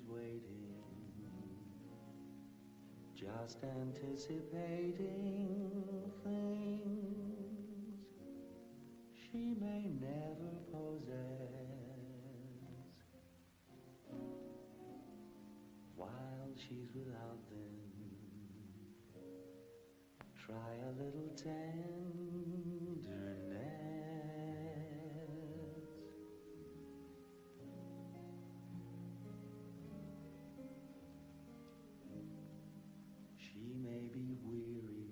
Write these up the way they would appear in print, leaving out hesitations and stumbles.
waiting, just anticipating things she may never possess. While she's without them, try a little tenderness. She may be weary.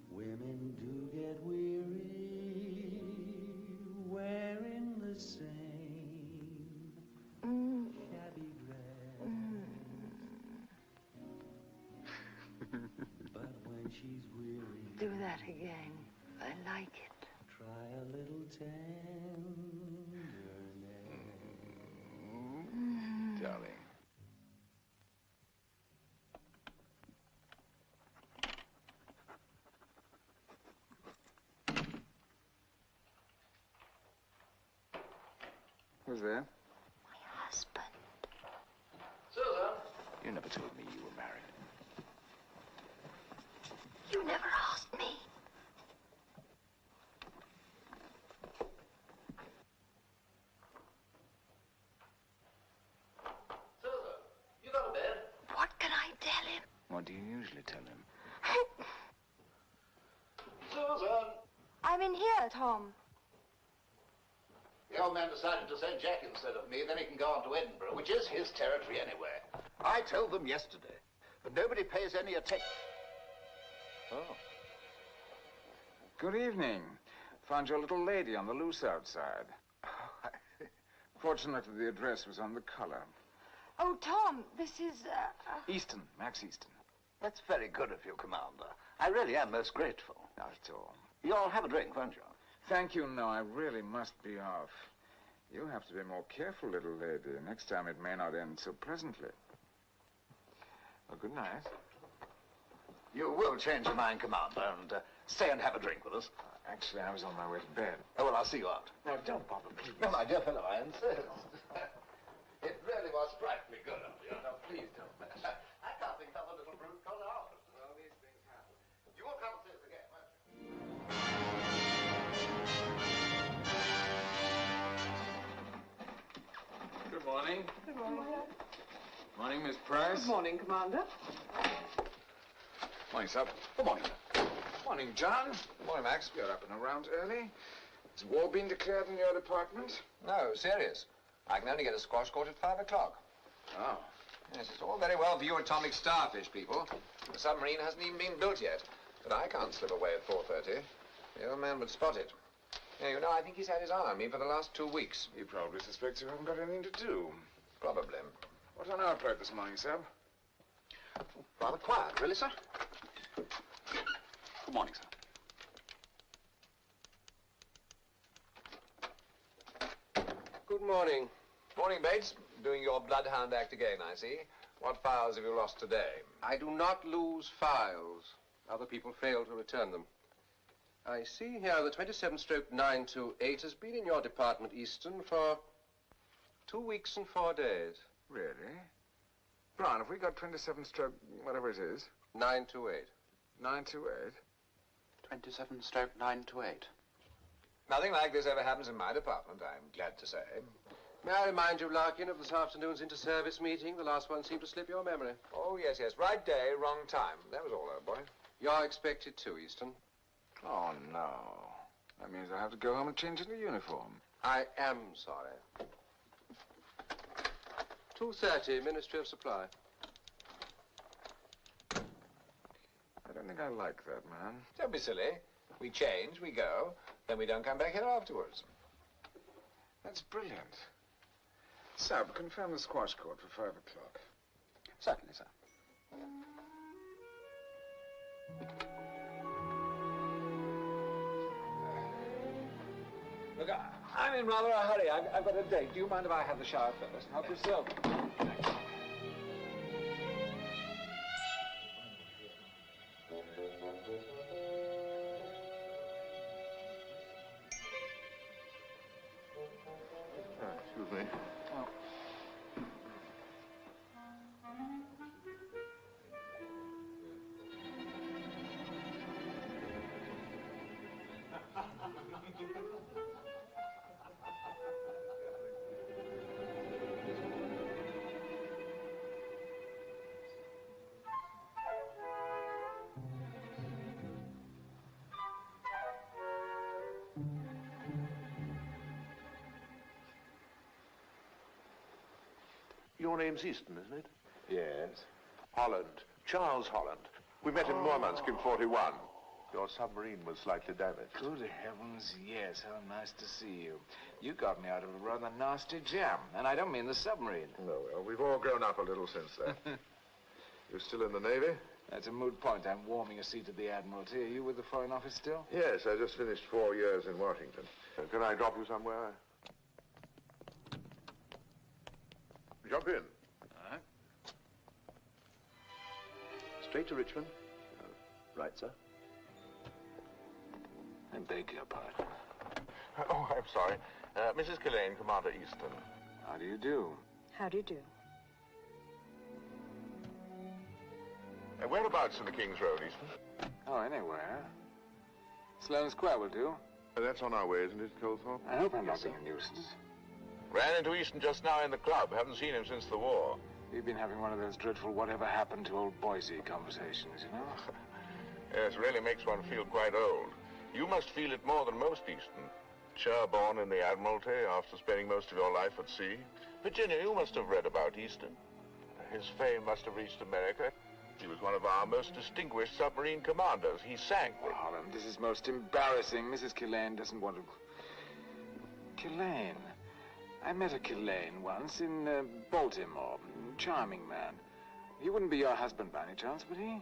Women do get weary wearing the same shabby dress. But when she's weary, Do that again. I like it. try a little tenderness. Darling. Who's there? My husband. Susan! You never told me you were married. You never asked me. Susan, you got a bed? What can I tell him? What do you usually tell him? Susan! I'm in here, Tom. The old man decided to send Jack instead of me, then he can go on to Edinburgh, which is his territory anyway. I told them yesterday, but nobody pays any attention. Oh. Good evening. Found your little lady on the loose outside. Fortunately, the address was on the collar. Oh, Tom, this is, Easton, Max Easton. That's very good of you, Commander. I really am most grateful. Not at all. You'll have a drink, won't you? Thank you, no, I really must be off. You have to be more careful, little lady. Next time it may not end so pleasantly. Well, good night. You will change your mind, Commander, and stay and have a drink with us. Actually, I was on my way to bed. Oh, well, I'll see you out. No, don't bother, please. No, my dear fellow, I insist. It really was frightfully good of you. No, please don't. I can't think how the little brute got out. Well, these things happen. You won't come and see us again, won't you? Good morning. Good morning. Morning, Miss Price. Good morning, Commander. Morning, Sub. Good morning. Morning, John. Good morning, Max. You're up and around early. Has war been declared in your department? No, serious. I can only get a squash court at 5 o'clock. Oh. Yes, it's all very well for you atomic starfish people. The submarine hasn't even been built yet. But I can't slip away at 4:30. The old man would spot it. Yeah, you know, I think he's had his eye on me for the last 2 weeks. He probably suspects you haven't got anything to do. Probably. What's on our plate this morning, Sub? Rather quiet, really, sir? Good morning, sir. Good morning. Morning, Bates. Doing your bloodhound act again, I see. What files have you lost today? I do not lose files. Other people fail to return them. I see here the 27/928 has been in your department, Easton, for 2 weeks and 4 days. Really? Brian, have we got 27 stroke, whatever it is? 928. 928? 27/928. Nothing like this ever happens in my department, I'm glad to say. May I remind you, Larkin, of this afternoon's inter-service meeting? The last one seemed to slip your memory. Oh, yes, yes. Right day, wrong time. That was all, old boy. You're expected to, Easton. Oh, no. That means I have to go home and change into uniform. I am sorry. 2:30, Ministry of Supply. I don't think I like that, man. Don't be silly. We change, we go, then we don't come back here afterwards. That's brilliant. Sub, confirm the squash court for 5 o'clock. Certainly, sir. Look, I'm in rather a hurry. I've got a date. Do you mind if I have the shower first? Help yourself. Excuse me. Oh, Your name's Easton, isn't it? Yes. Holland. Charles Holland. We met in Murmansk in 41. Your submarine was slightly damaged. Good heavens, yes. How nice to see you. You got me out of a rather nasty jam. And I don't mean the submarine. Oh, well, we've all grown up a little since then. You're still in the Navy? That's a moot point. I'm warming a seat at the Admiralty. Are you with the Foreign Office still? Yes, I just finished 4 years in Washington. Can I drop you somewhere? Jump in. All right. Straight to Richmond? Right, sir. I beg your pardon. Oh, I'm sorry. Mrs. Killain, Commander Easton. How do you do? How do you do? Whereabouts in the King's Road, Easton? Oh, anywhere. Sloane Square will do. That's on our way, isn't it, Colthorpe? I hope I'm not being a nuisance. Ran into Easton just now in the club. Haven't seen him since the war. We've been having one of those dreadful whatever happened to old Boise conversations, you know? Yes, really makes one feel quite old. You must feel it more than most, Easton. Born in the Admiralty after spending most of your life at sea. Virginia, you must have read about Easton. His fame must have reached America. He was one of our most distinguished submarine commanders. He sank. Oh, Holland, this is most embarrassing. Mrs. Killain doesn't want to... Killain? I met a Killain once in Baltimore. Charming man. He wouldn't be your husband by any chance, would he?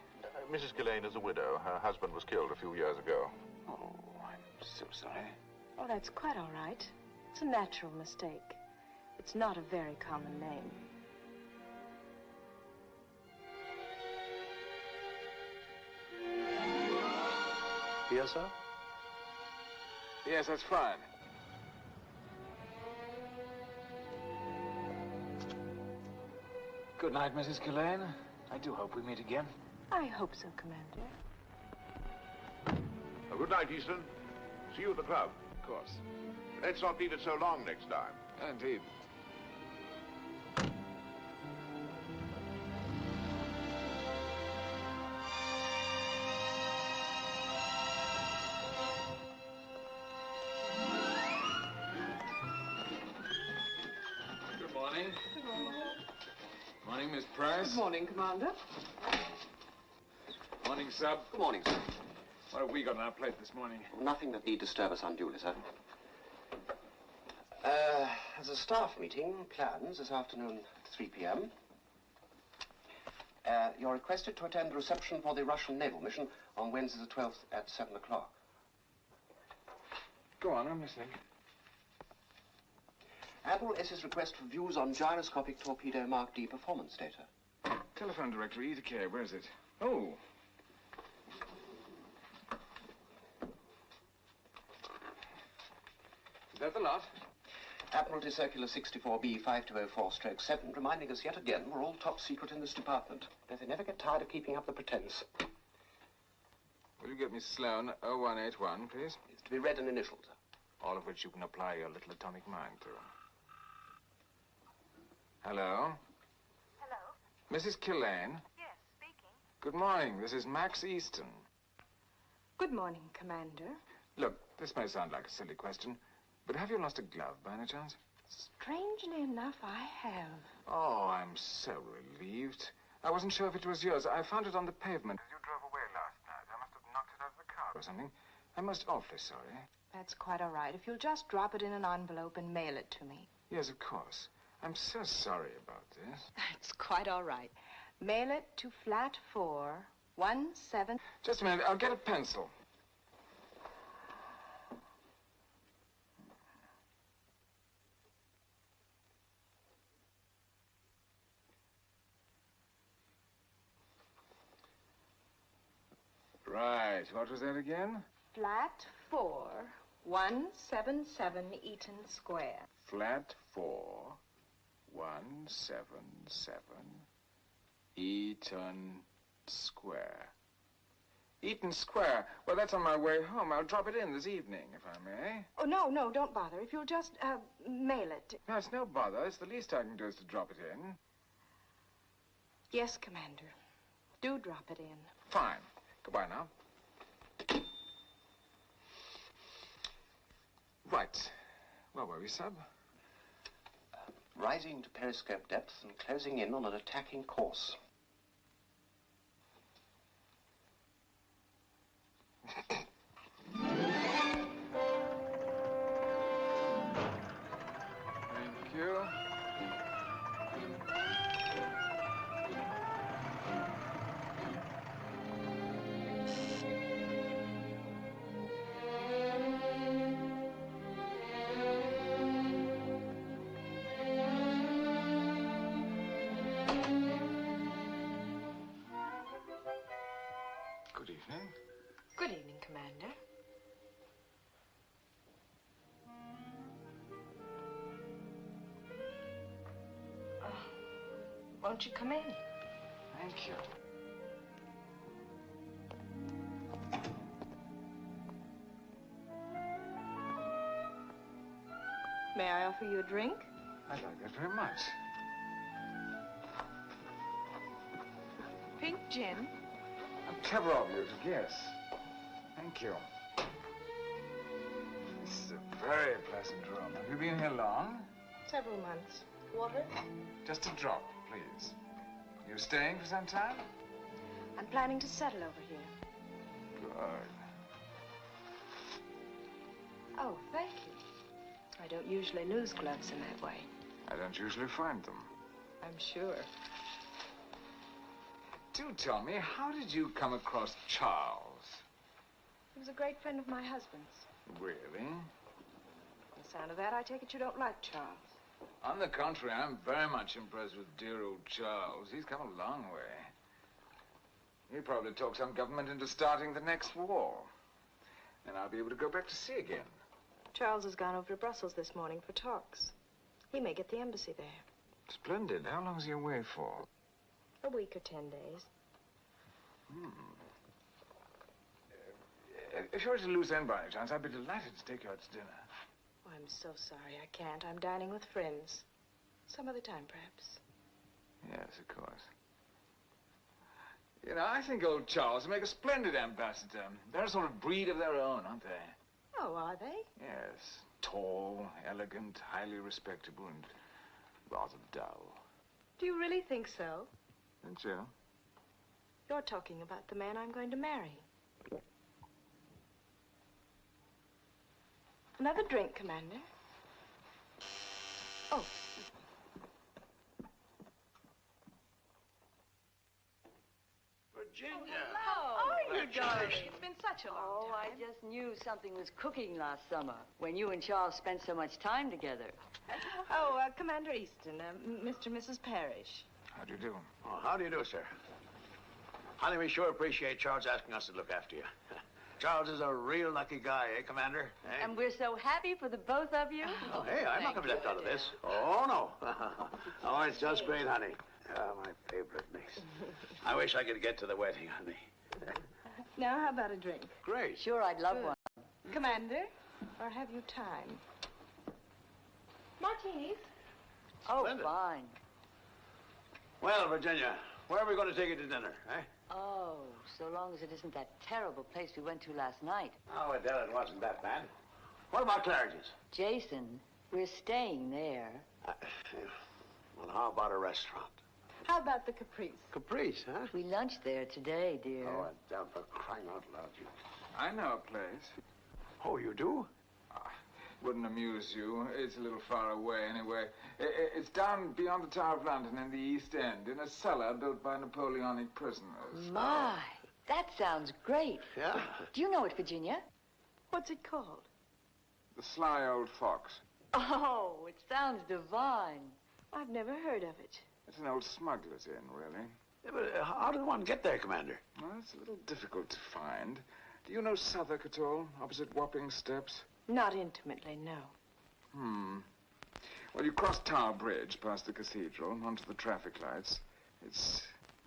Mrs. Killain is a widow. Her husband was killed a few years ago. Oh, I'm so sorry. Oh, that's quite all right. It's a natural mistake. It's not a very common name. Yes, sir? Yes, that's fine. Good night, Mrs. Killain. I do hope we meet again. I hope so, Commander. Good night, Easton. See you at the club. Of course. Let's not leave it so long next time. Indeed. Good morning. Good morning. Morning, Miss Price. Good morning, Commander. Morning, Sub. Good morning, sir. What have we got on our plate this morning? Nothing that need disturb us unduly, sir. There's a staff meeting planned this afternoon at 3 p.m. You're requested to attend the reception for the Russian naval mission on Wednesday the 12th at 7 o'clock. Go on, I'm listening. Admiral S.'s request for views on gyroscopic torpedo Mark D performance data. Telephone directory, E to K. Where is it? Oh. Is that the lot? Admiralty Circular 64B 5204/7, reminding us yet again we're all top secret in this department. That they never get tired of keeping up the pretense. Will you get me Sloane 0181, please? It's to be read in initials, sir. All of which you can apply your little atomic mind to. Hello? Hello? Mrs. Killain? Yes, speaking. Good morning. This is Max Easton. Good morning, Commander. Look, this may sound like a silly question, but have you lost a glove by any chance? Strangely enough, I have. Oh, I'm so relieved. I wasn't sure if it was yours. I found it on the pavement. As you drove away last night, I must have knocked it out of the car or something. I'm most awfully sorry. That's quite all right. If you'll just drop it in an envelope and mail it to me. Yes, of course. I'm so sorry about this. That's quite all right. Mail it to flat 417... Just a minute. I'll get a pencil. Right. What was that again? Flat 4177 Eaton Square. Flat 4177 Eaton Square. Eaton Square? Well, that's on my way home. I'll drop it in this evening, if I may. Oh, no, don't bother. If you'll just, mail it. No, it's no bother. It's the least I can do is to drop it in. Yes, Commander. Do drop it in. Fine. Goodbye now. What were we, Sub? Rising to periscope depth and closing in on an attacking course. Thank you. Good evening. Good evening, Commander. Won't you come in? Thank you. May I offer you a drink? I'd like that very much. Pink gin? How clever of you to guess. Thank you. This is a very pleasant room. Have you been here long? Several months. Water? Just a drop, please. You staying for some time? I'm planning to settle over here. Good. Oh, thank you. I don't usually lose gloves in that way. I don't usually find them. I'm sure. Do tell me, how did you come across Charles? He was a great friend of my husband's. Really? From the sound of that, I take it you don't like Charles. On the contrary, I'm very much impressed with dear old Charles. He's come a long way. He probably talked some government into starting the next war. And I'll be able to go back to sea again. Charles has gone over to Brussels this morning for talks. He may get the embassy there. Splendid. How long is he away for? A week or 10 days. If you were to lose end by any chance, I'd be delighted to take you out to dinner. Oh, I'm so sorry I can't. I'm dining with friends. Some other time, perhaps. Yes, of course. You know, I think old Charles would make a splendid ambassador. They're a sort of breed of their own, aren't they? Oh, are they? Yes. Tall, elegant, highly respectable, and rather dull. Do you really think so? Don't you? You're talking about the man I'm going to marry. Another drink, Commander. Oh. Virginia. How are you, darling? It's been such a long Oh, I just knew something was cooking last summer when you and Charles spent so much time together. Oh, Commander Easton, Mr. and Mrs. Parrish. How do you do? Oh, how do you do, sir? Honey, we sure appreciate Charles asking us to look after you. Charles is a real lucky guy, eh, Commander? Eh? And we're so happy for the both of you. Oh, hey, I'm not going to be left out of this. Oh, no. Oh, it's just great, honey. Oh, my favorite niece. I wish I could get to the wedding, honey. Now, how about a drink? Great. Sure, I'd love one. Commander, or have you time? Martinis. Oh, Splendid. fine. Well, Virginia, where are we going to take you to dinner, eh? Oh, so long as it isn't that terrible place we went to last night. Oh, Adele, it wasn't that bad. What about Claridge's? Jason, we're staying there. Well, how about a restaurant? How about the Caprice? Caprice, huh? We lunched there today, dear. Oh, Adele, for crying out loud, you... I know a place. Oh, you do? Wouldn't amuse you. It's a little far away, anyway. It's down beyond the Tower of London in the East End, in a cellar built by Napoleonic prisoners. My, that sounds great. Yeah? Do you know it, Virginia? What's it called? The Sly Old Fox. Oh, it sounds divine. I've never heard of it. It's an old smuggler's inn, really. Yeah, but how did one get there, Commander? Well, it's a little difficult to find. Do you know Southwark at all, opposite Wapping Steps? Not intimately, no. Well, you cross Tower Bridge past the cathedral onto the traffic lights. It's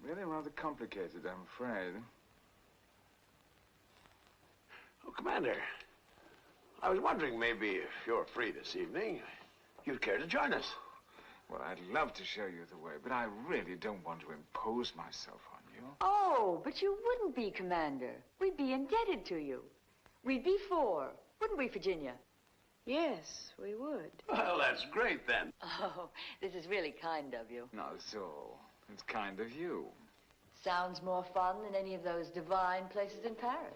really rather complicated, I'm afraid. Oh, Commander, I was wondering maybe if you're free this evening, you'd care to join us. Well, I'd love to show you the way, but I really don't want to impose myself on you. Oh, but you wouldn't be, Commander. We'd be indebted to you. We'd be four, wouldn't we, Virginia? Yes, we would. Well, that's great then. Oh, this is really kind of you. Not so. It's kind of you. Sounds more fun than any of those divine places in Paris.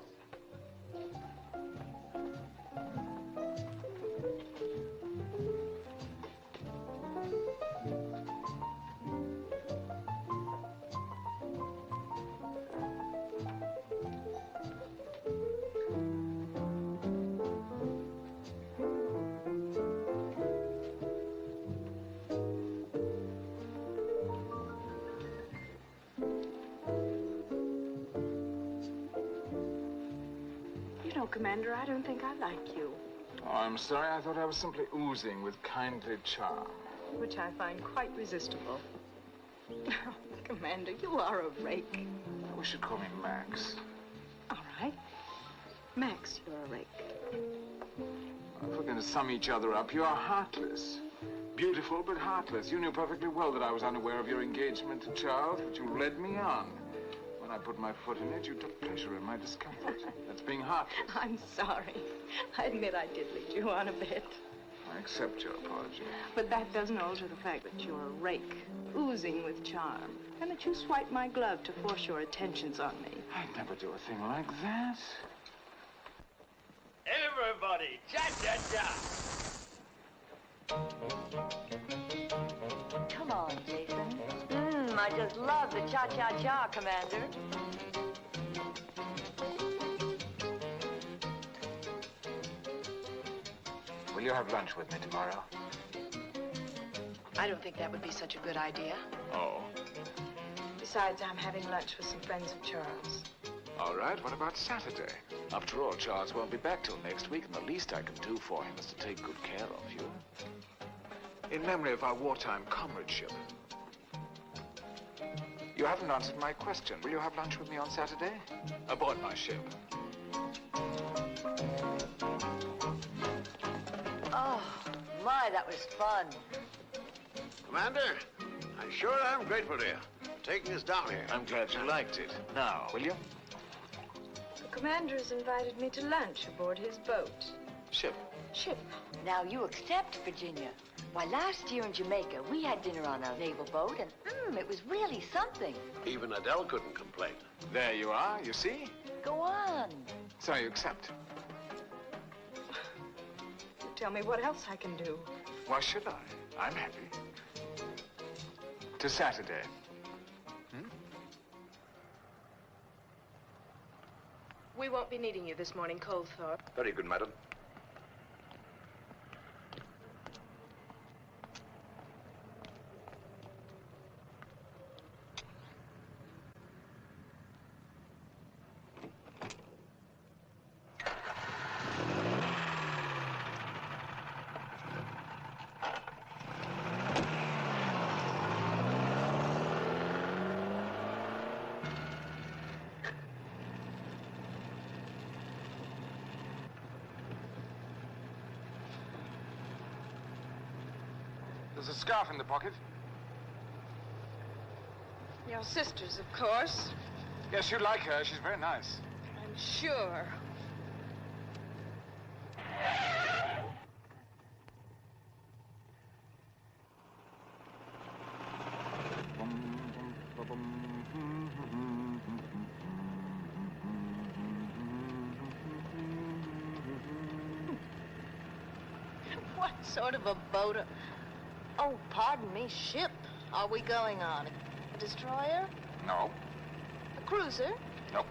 You know, Commander, I don't think I like you. Oh, I'm sorry. I thought I was simply oozing with kindly charm. Which I find quite resistible. Commander, you are a rake. We should call me Max. All right. Max, you're a rake. If we're going to sum each other up, you are heartless. Beautiful, but heartless. You knew perfectly well that I was unaware of your engagement to Charles, but you led me on. When I put my foot in it, you took pleasure in my discomfort. That's being heartless. I'm sorry. I admit I did lead you on a bit. I accept your apology. But that doesn't alter the fact that you're a rake, oozing with charm, and that you swiped my glove to force your attentions on me. I'd never do a thing like that. Everybody, cha-cha-cha. Come on, Jason. I just love the cha-cha-cha, Commander. Will you have lunch with me tomorrow? I don't think that would be such a good idea. Oh. Besides, I'm having lunch with some friends of Charles. All right, what about Saturday? After all, Charles won't be back till next week, and the least I can do for him is to take good care of you. In memory of our wartime comradeship. You haven't answered my question. Will you have lunch with me on Saturday? Aboard my ship. Oh, my, that was fun. Commander, I sure am grateful to you for taking us down here. I'm glad you liked it. Now, will you? The commander has invited me to lunch aboard his boat. Ship. Ship. Now you accept, Virginia. Why, last year in Jamaica, we had dinner on our naval boat, and it was really something. Even Adele couldn't complain. There you are, you see? Go on. So you accept. You tell me what else I can do. Why should I? I'm happy. To Saturday. We won't be needing you this morning, Colthorpe. Very good, madam. There's a scarf in the pocket. Your sister's, of course. Yes, you like her. She's very nice. I'm sure. What sort of a boat? Oh, pardon me, ship are we going on? A destroyer? No. A cruiser? No.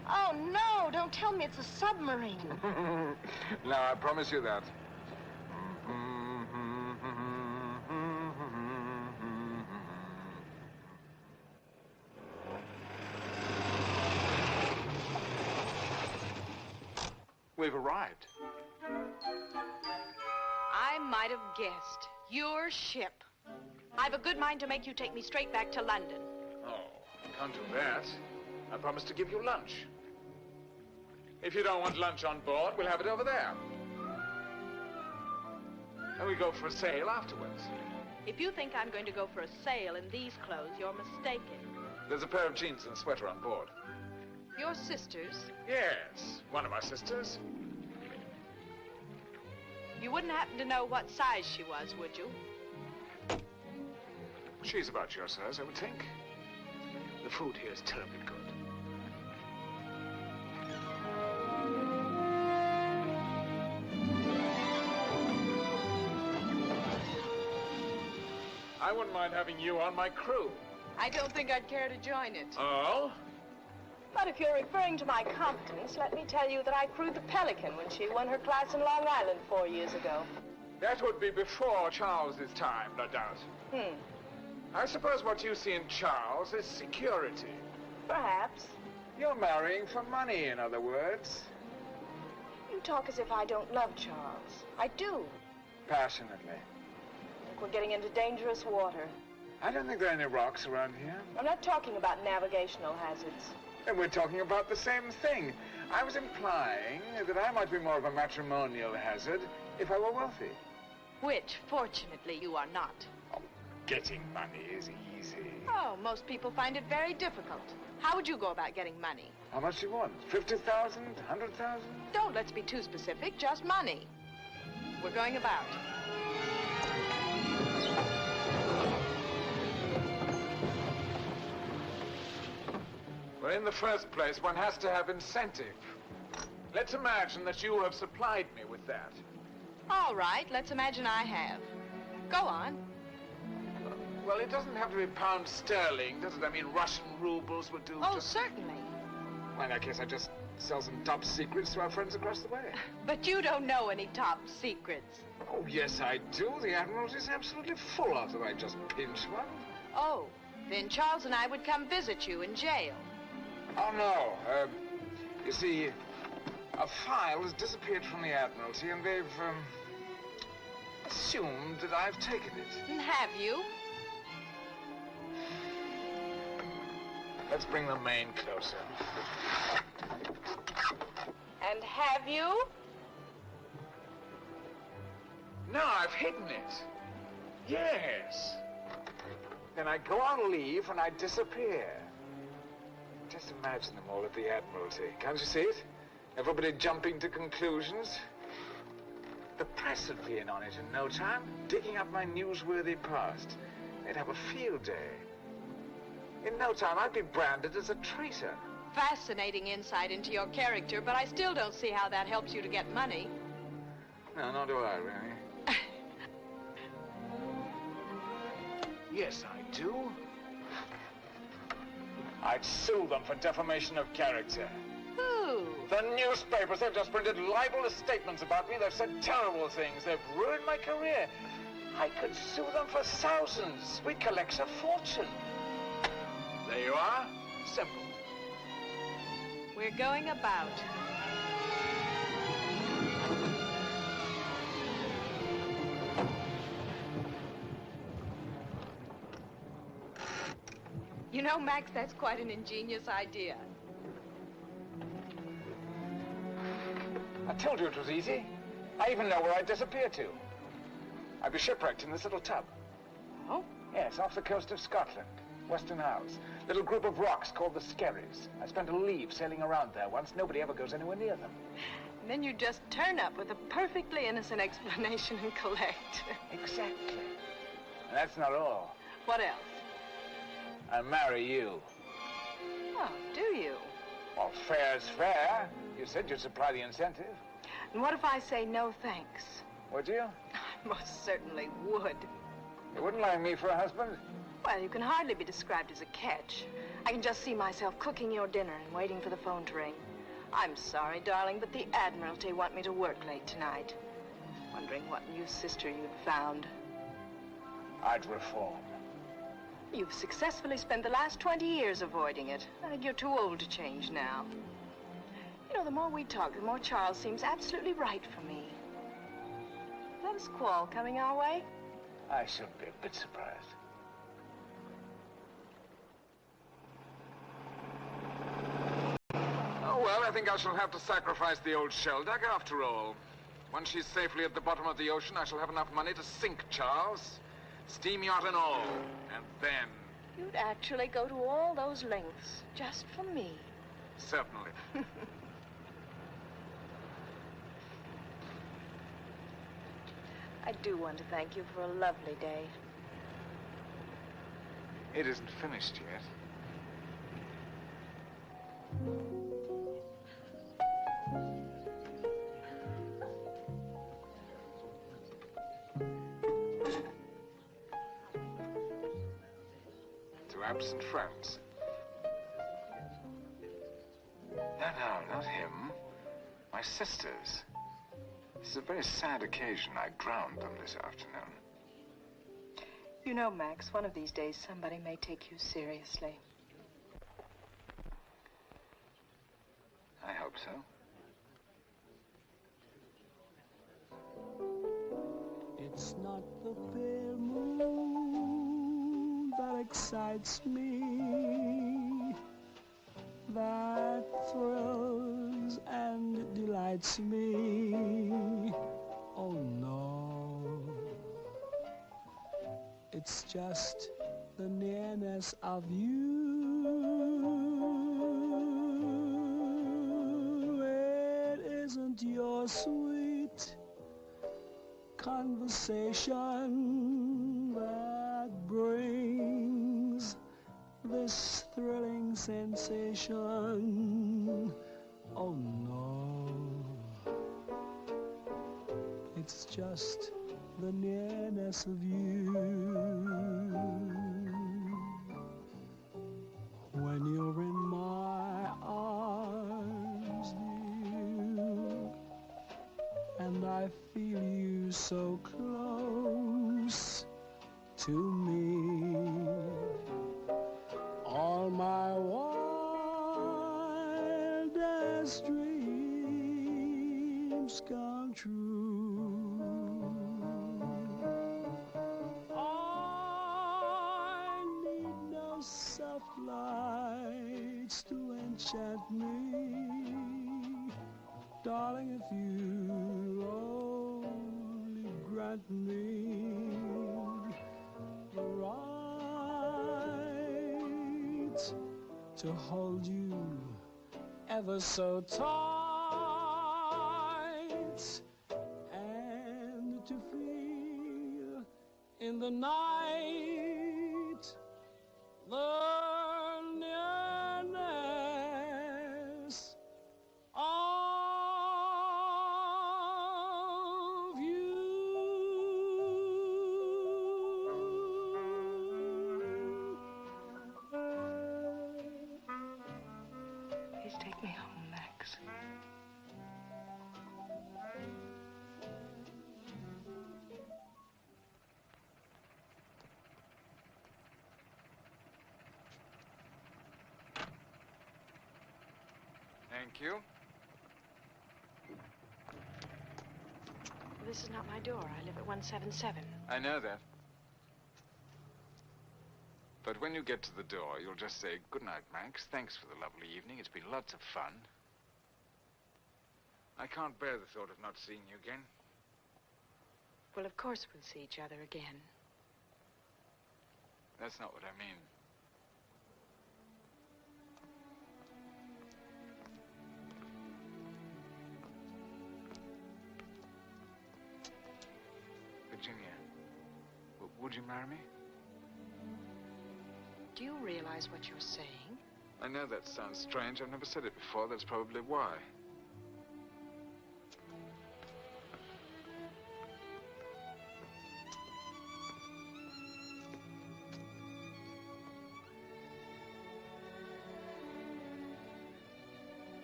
Oh, no, don't tell me it's a submarine. No, I promise you that. We've arrived. I might have guessed. Your ship. I've a good mind to make you take me straight back to London. Oh, can't do that. I promised to give you lunch. If you don't want lunch on board, we'll have it over there. And we go for a sail afterwards. If you think I'm going to go for a sail in these clothes, you're mistaken. There's a pair of jeans and a sweater on board. Your sister's? Yes, one of our sisters. You wouldn't happen to know what size she was, would you? She's about your size, I would think. The food here is terribly good. I wouldn't mind having you on my crew. I don't think I'd care to join it. Oh? But if you're referring to my competence, let me tell you that I crewed the Pelican when she won her class in Long Island 4 years ago. That would be before Charles's time, no doubt. I suppose what you see in Charles is security. Perhaps. You're marrying for money, in other words. You talk as if I don't love Charles. I do. Passionately. I think we're getting into dangerous water. I don't think there are any rocks around here. I'm not talking about navigational hazards. And we're talking about the same thing. I was implying that I might be more of a matrimonial hazard if I were wealthy. Which, fortunately, you are not. Oh, getting money is easy. Oh, most people find it very difficult. How would you go about getting money? How much do you want? 50,000? 100,000? Don't let's be too specific, just money. We're going about. Well, in the first place, one has to have incentive. Let's imagine that you have supplied me with that. All right, let's imagine I have. Go on. Well, it doesn't have to be pound sterling, does it? I mean, Russian rubles would do. Oh, certainly. Well, in that case, I just sell some top secrets to our friends across the way. But you don't know any top secrets. Oh, yes, I do. The Admiralty is absolutely full of them. I just pinch one. Oh, then Charles and I would come visit you in jail. Oh, no. You see, a file has disappeared from the Admiralty, and they've, assumed that I've taken it. And have you? Let's bring the main closer. And have you? No, I've hidden it. Yes. Then I go on leave and I disappear. Just imagine them all at the Admiralty. Can't you see it? Everybody jumping to conclusions. The press would be in on it in no time, digging up my newsworthy past. They'd have a field day. In no time, I'd be branded as a traitor. Fascinating insight into your character, but I still don't see how that helps you to get money. No, nor do I, really. Yes, I do. I'd sue them for defamation of character. Who? The newspapers, they've just printed libelous statements about me. They've said terrible things. They've ruined my career. I could sue them for thousands. We'd collect a fortune. There you are. Simple. We're going about. You know, Max, that's quite an ingenious idea. I told you it was easy. I even know where I'd disappear to. I'd be shipwrecked in this little tub. Oh? Yes, off the coast of Scotland, Western Isles. Little group of rocks called the Skerries. I spent a leave sailing around there once. Nobody ever goes anywhere near them. And then you just turn up with a perfectly innocent explanation and collect. Exactly. And that's not all. What else? I marry you. Oh, do you? Well, fair's fair. You said you'd supply the incentive. And what if I say no thanks? Would you? I most certainly would. You wouldn't like me for a husband? Well, you can hardly be described as a catch. I can just see myself cooking your dinner and waiting for the phone to ring. I'm sorry, darling, but the Admiralty want me to work late tonight. Wondering what new sister you'd found. I'd reform. You've successfully spent the last 20 years avoiding it. I think you're too old to change now. You know, the more we talk, the more Charles seems absolutely right for me. Is that a squall coming our way? I shouldn't be a bit surprised. Oh, well, I think I shall have to sacrifice the old Shelduck after all. Once she's safely at the bottom of the ocean, I shall have enough money to sink Charles. Steam yacht and all. And then... You'd actually go to all those lengths just for me. Certainly. do want to thank you for a lovely day. It isn't finished yet. To absent friends. No, not him. My sisters. This is a very sad occasion. I drowned them this afternoon. You know, Max, one of these days somebody may take you seriously. I hope so. It's not the pale moon that excites me, that thrills and delights me. Oh no, it's just the nearness of you. It isn't your sweet conversation that brings this thrilling sensation. Oh no, it's just the nearness of you. When you're in my arms, dear, and I feel you so close to me, all my wildest dreams come true. I need no soft lights to enchant me, darling, if you only grant me the right to hold you ever so tight, and to feel in the night the nearness of you. Please take me home, Max. Thank you. Well, this is not my door. I live at 177. I know that. But when you get to the door, you'll just say, "Good night, Max. Thanks for the lovely evening. It's been lots of fun." I can't bear the thought of not seeing you again. Well, of course we'll see each other again. That's not what I mean. Virginia, would you marry me? Do you realize what you're saying? I know that sounds strange. I've never said it before. That's probably why.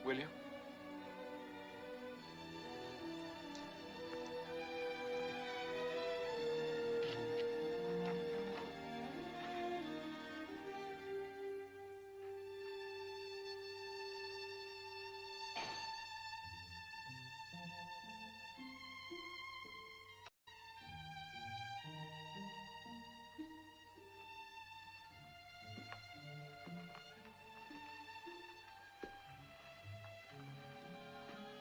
Will you?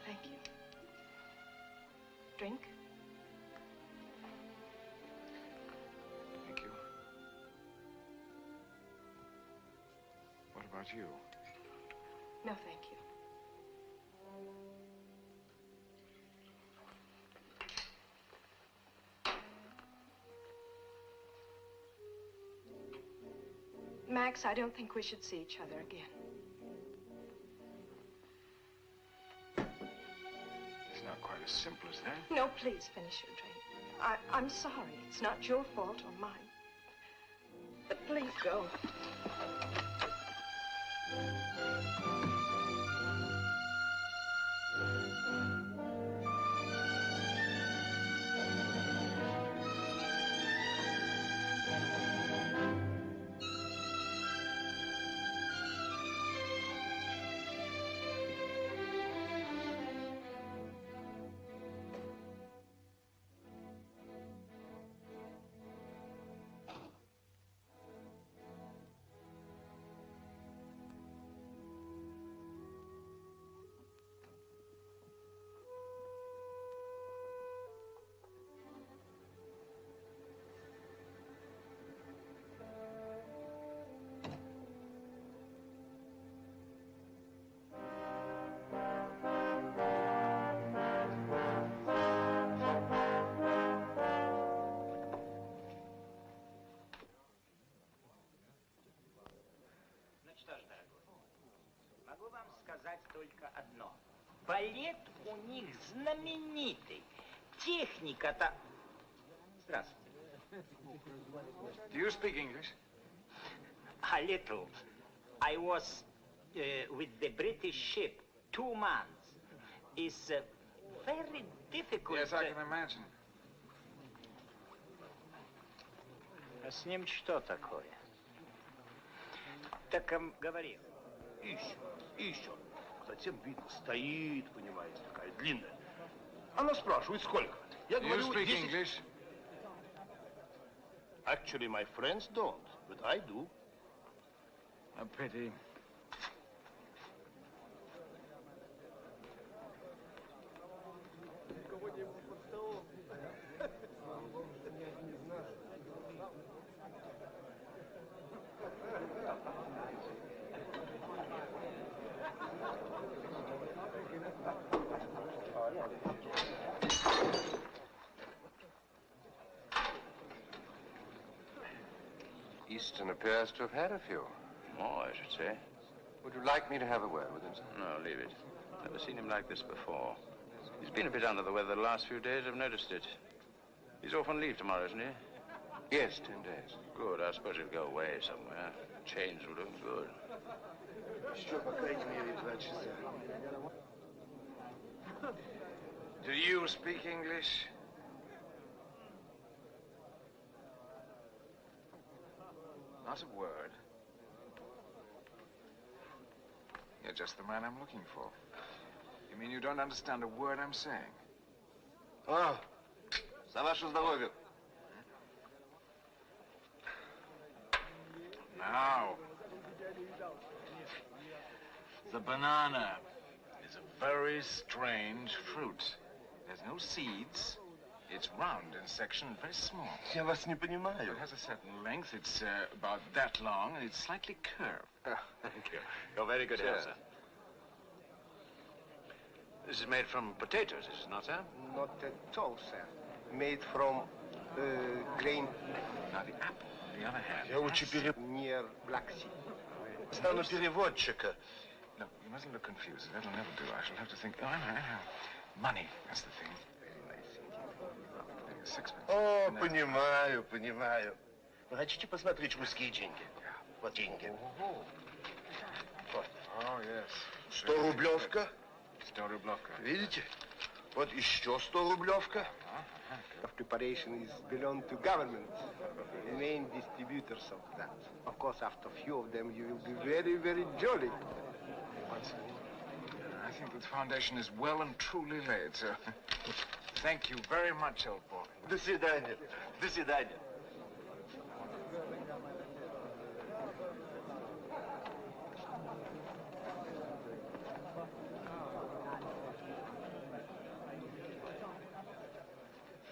Thank you. Drink? Thank you. What about you? No, thank you. Max, I don't think we should see each other again. It's not quite as simple as that. No, please finish your drink. I'm sorry. It's not your fault or mine. But please go. Могу вам сказать только одно. Балет у них знаменитый. Техника-то... Здравствуйте. Do you speak English? A little. I was with the British ship 2 months. It's very difficult. Yes, I can imagine. А с ним что такое? Так говорил. Ищет. Затем видно, стоит, понимаете, такая длинная. Она спрашивает, сколько? Я говорю, you speak 10... English? Actually, my friends don't, but I do. A pity. Easton appears to have had a few. More, I should say. Would you like me to have a word with him, sir? No, leave it. Never seen him like this before. He's been a bit under the weather the last few days. I've noticed it. He's off on leave tomorrow, isn't he? Yes, 10 days. Good. I suppose he'll go away somewhere. Change will do him good. Еще, по крайней мере, 2 часа. Do you speak English? Not a word. You're just the man I'm looking for. You mean you don't understand a word I'm saying? Oh, за ваше здоровье. Now, the banana is a very strange fruit. There's no seeds. It's round in section, very small. Я вас не понимаю. It has a certain length. It's about that long, and it's slightly curved. Thank you. You're very good help, sir. This is made from potatoes, is it not, sir? Not at all, sir. Made from grain. Now, the apple, on the other hand... Я лучше Near Black Sea. Стану переводчика. No, you mustn't look confused. That'll never do. I shall have to think... Oh, I know. Money, that's the thing. Sixpence. О, понимаю, понимаю. Вы хотите посмотреть русские деньги? Вот деньги. Вот. Oh, yes. 100-рублевка. 100-рублевка. Видите? Вот еще 100-рублевка. Of preparation is belong to government, the main distributors of that. Of course, after a few of them, you will be very, very jolly. I think the foundation is well and truly laid, sir. Thank you very much, old boy. До свидания. До свидания.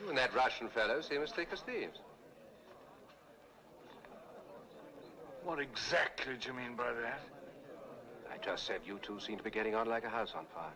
You and that Russian fellow seem as thick as thieves. What exactly do you mean by that? I just said you two seem to be getting on like a house on fire.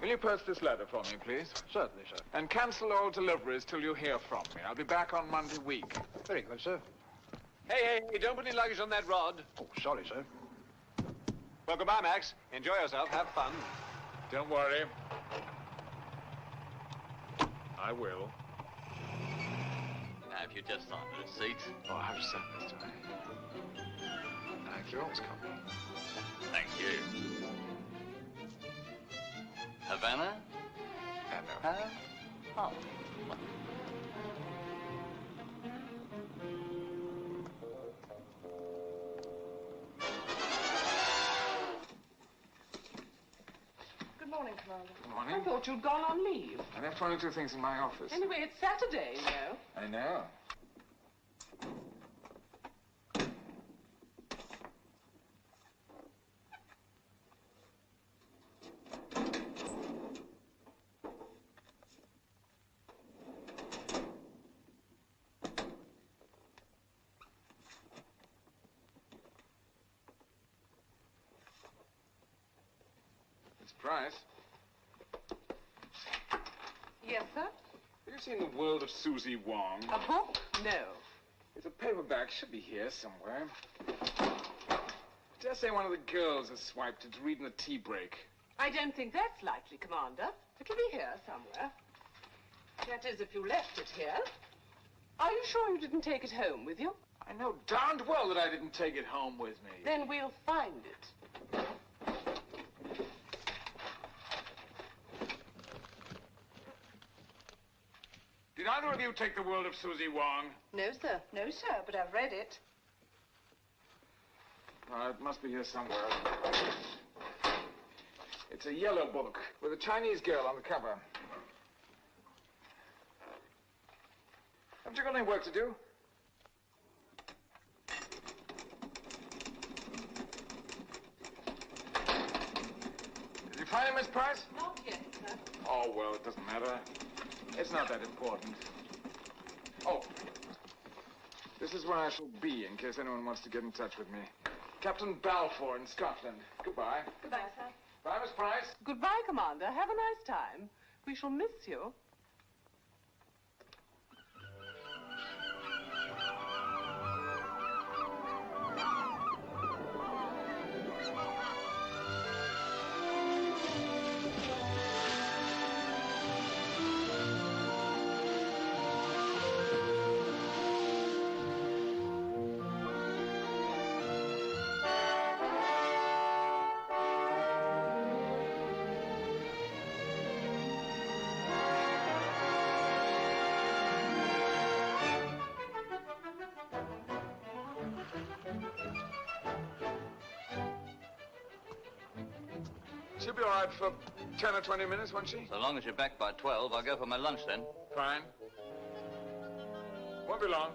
Will you post this letter for me, please? Certainly, sir. And cancel all deliveries till you hear from me. I'll be back on Monday week. Very good, sir. Hey, don't put any luggage on that rod. Oh, sorry, sir. Well, goodbye, Max. Enjoy yourself. Have fun. Don't worry. I will. Now, if you just signed the receipt. Oh, I have sent this to me. Thank you. It's coming. Thank you. Havana? Hello. Oh. Good morning, Commander. Good morning. I thought you'd gone on leave. I left one or two things in my office. Anyway, it's Saturday, you know. I know. Price. Yes, sir? Have you seen The World of Susie Wong? A book? No. It's a paperback. Should be here somewhere. Dare say one of the girls has swiped it to read in the tea break. I don't think that's likely, Commander. It'll be here somewhere. That is, if you left it here. Are you sure you didn't take it home with you? I know darned well that I didn't take it home with me. Then we'll find it. Did either of you take The World of Susie Wong? No, sir. No, sir, but I've read it. It must be here somewhere. It's a yellow book with a Chinese girl on the cover. Haven't you got any work to do? Did you find it, Miss Price? Not yet, sir. Oh, well, it doesn't matter. It's not that important. Oh, this is where I shall be in case anyone wants to get in touch with me. Captain Balfour in Scotland. Goodbye. Goodbye, sir. Bye, Miss Price. Goodbye, Commander. Have a nice time. We shall miss you. She'll be all right for 10 or 20 minutes, won't she? So long as you're back by 12, I'll go for my lunch then. Fine. Won't be long.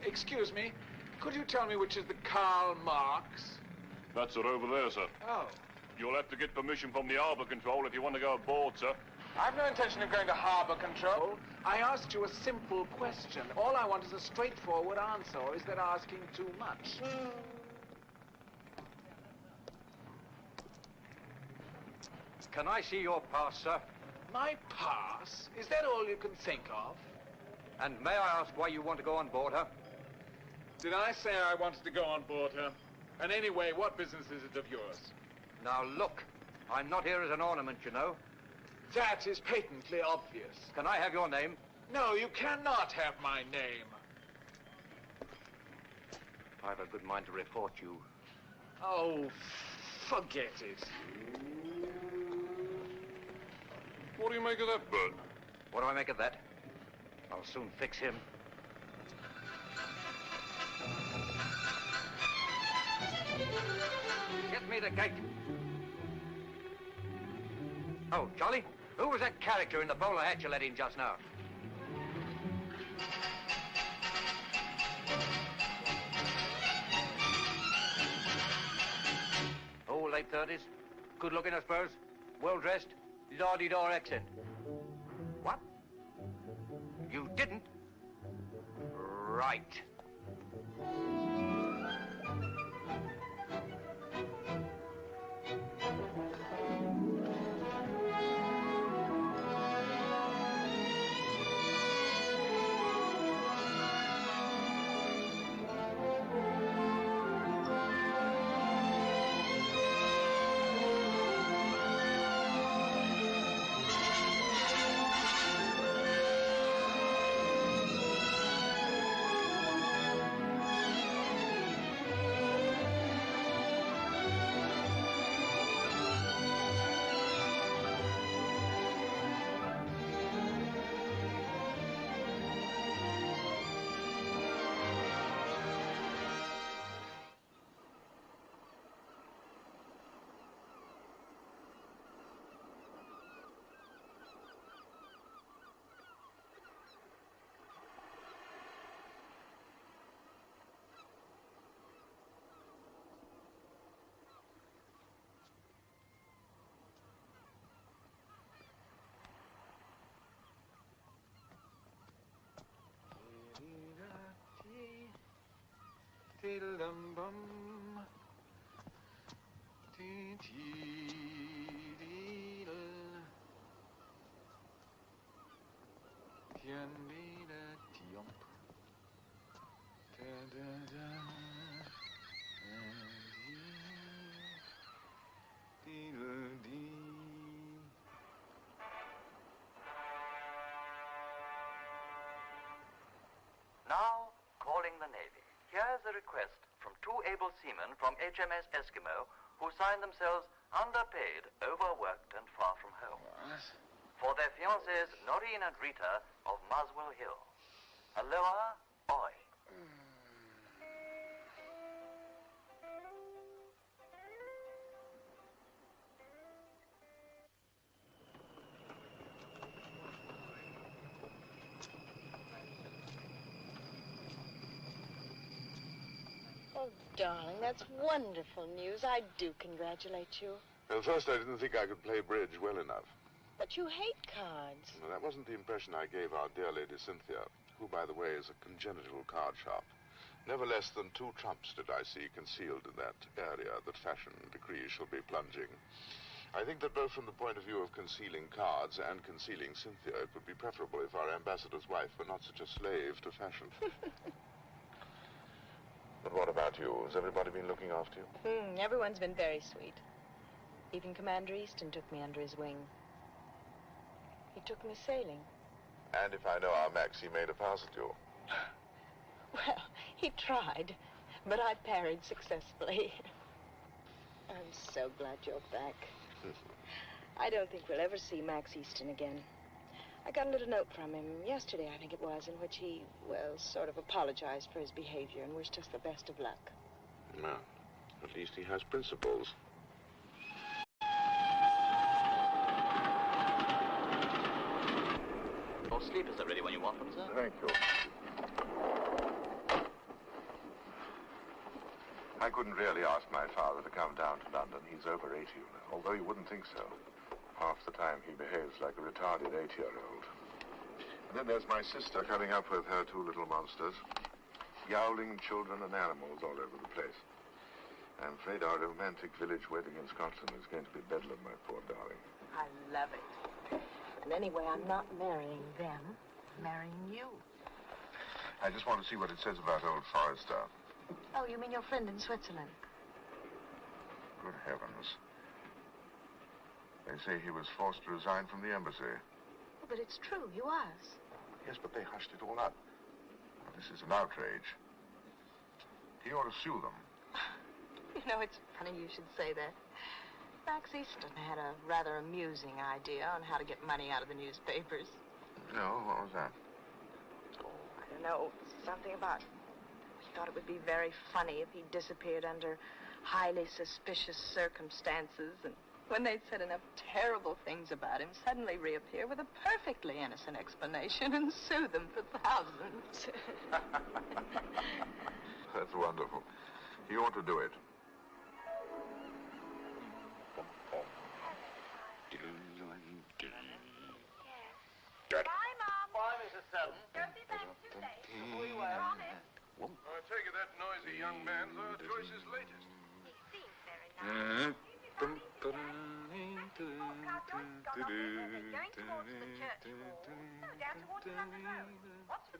Excuse me, could you tell me which is the Karl Marx? That's it over there, sir. Oh. You'll have to get permission from the Harbour Control if you want to go aboard, sir. I've no intention of going to Harbour Control. I asked you a simple question. All I want is a straightforward answer, or is that asking too much? Can I see your pass, sir? My pass? Is that all you can think of? And may I ask why you want to go on board her? Did I say I wanted to go on board her? And anyway, what business is it of yours? Now look, I'm not here as an ornament, you know. That is patently obvious. Can I have your name? No, you cannot have my name. I've a good mind to report you. Oh, forget it. What do you make of that, Bud? What do I make of that? I'll soon fix him. Get me the gate. Oh, Jolly, who was that character in the bowler hat you let in just now? Oh, late 30s. Good looking, I suppose. Well dressed. La-di-da accent. What? You didn't? Right. Now, calling the Navy. Here's a request from 2 able seamen from HMS Eskimo who signed themselves underpaid, overworked, and far from home. For their fiancées, Noreen and Rita of Muswell Hill. Aloha, Oi. Oh, darling, that's wonderful news. I do congratulate you. At first, I didn't think I could play bridge well enough. But you hate cards. Well, that wasn't the impression I gave our dear Lady Cynthia, who, by the way, is a congenital card sharp. Never less than 2 trumps did I see concealed in that area that fashion decrees shall be plunging. I think that both from the point of view of concealing cards and concealing Cynthia, it would be preferable if our ambassador's wife were not such a slave to fashion. But what about you? Has everybody been looking after you? Everyone's been very sweet. Even Commander Easton took me under his wing. He took me sailing. And if I know our Max, he made a pass at you. Well, he tried, but I parried successfully. I'm so glad you're back. I don't think we'll ever see Max Easton again. I got a little note from him yesterday, I think it was, in which he, well, sort of apologized for his behavior and wished us the best of luck. Well, at least he has principles. Your sleepers are ready when you want them, sir. Thank you. I couldn't really ask my father to come down to London. He's over 80, you know, although you wouldn't think so. Half the time he behaves like a retarded 8-year-old. And then there's my sister coming up with her 2 little monsters. Yowling children and animals all over the place. I'm afraid our romantic village wedding in Scotland is going to be bedlam, my poor darling. I love it. And anyway, I'm not marrying them. I'm marrying you. I just want to see what it says about old Forrester. Oh, you mean your friend in Switzerland? Good heavens. They say he was forced to resign from the embassy. Oh, but it's true, he was. Yes, but they hushed it all up. This is an outrage. He ought to sue them. You know, it's funny you should say that. Max Easton had a rather amusing idea on how to get money out of the newspapers. No, what was that? I don't know, something about... He thought it would be very funny if he disappeared under highly suspicious circumstances, and when they'd said enough terrible things about him, suddenly reappear with a perfectly innocent explanation and sue them for thousands. That's wonderful. He ought to do it. Bye, Mom. Bye, Mrs. Sutton. Don't be back too late. We were on it. I take it that noisy young man's Joyce's latest. He seems very nice. Going towards the church hall. No, down towards London Road. What's the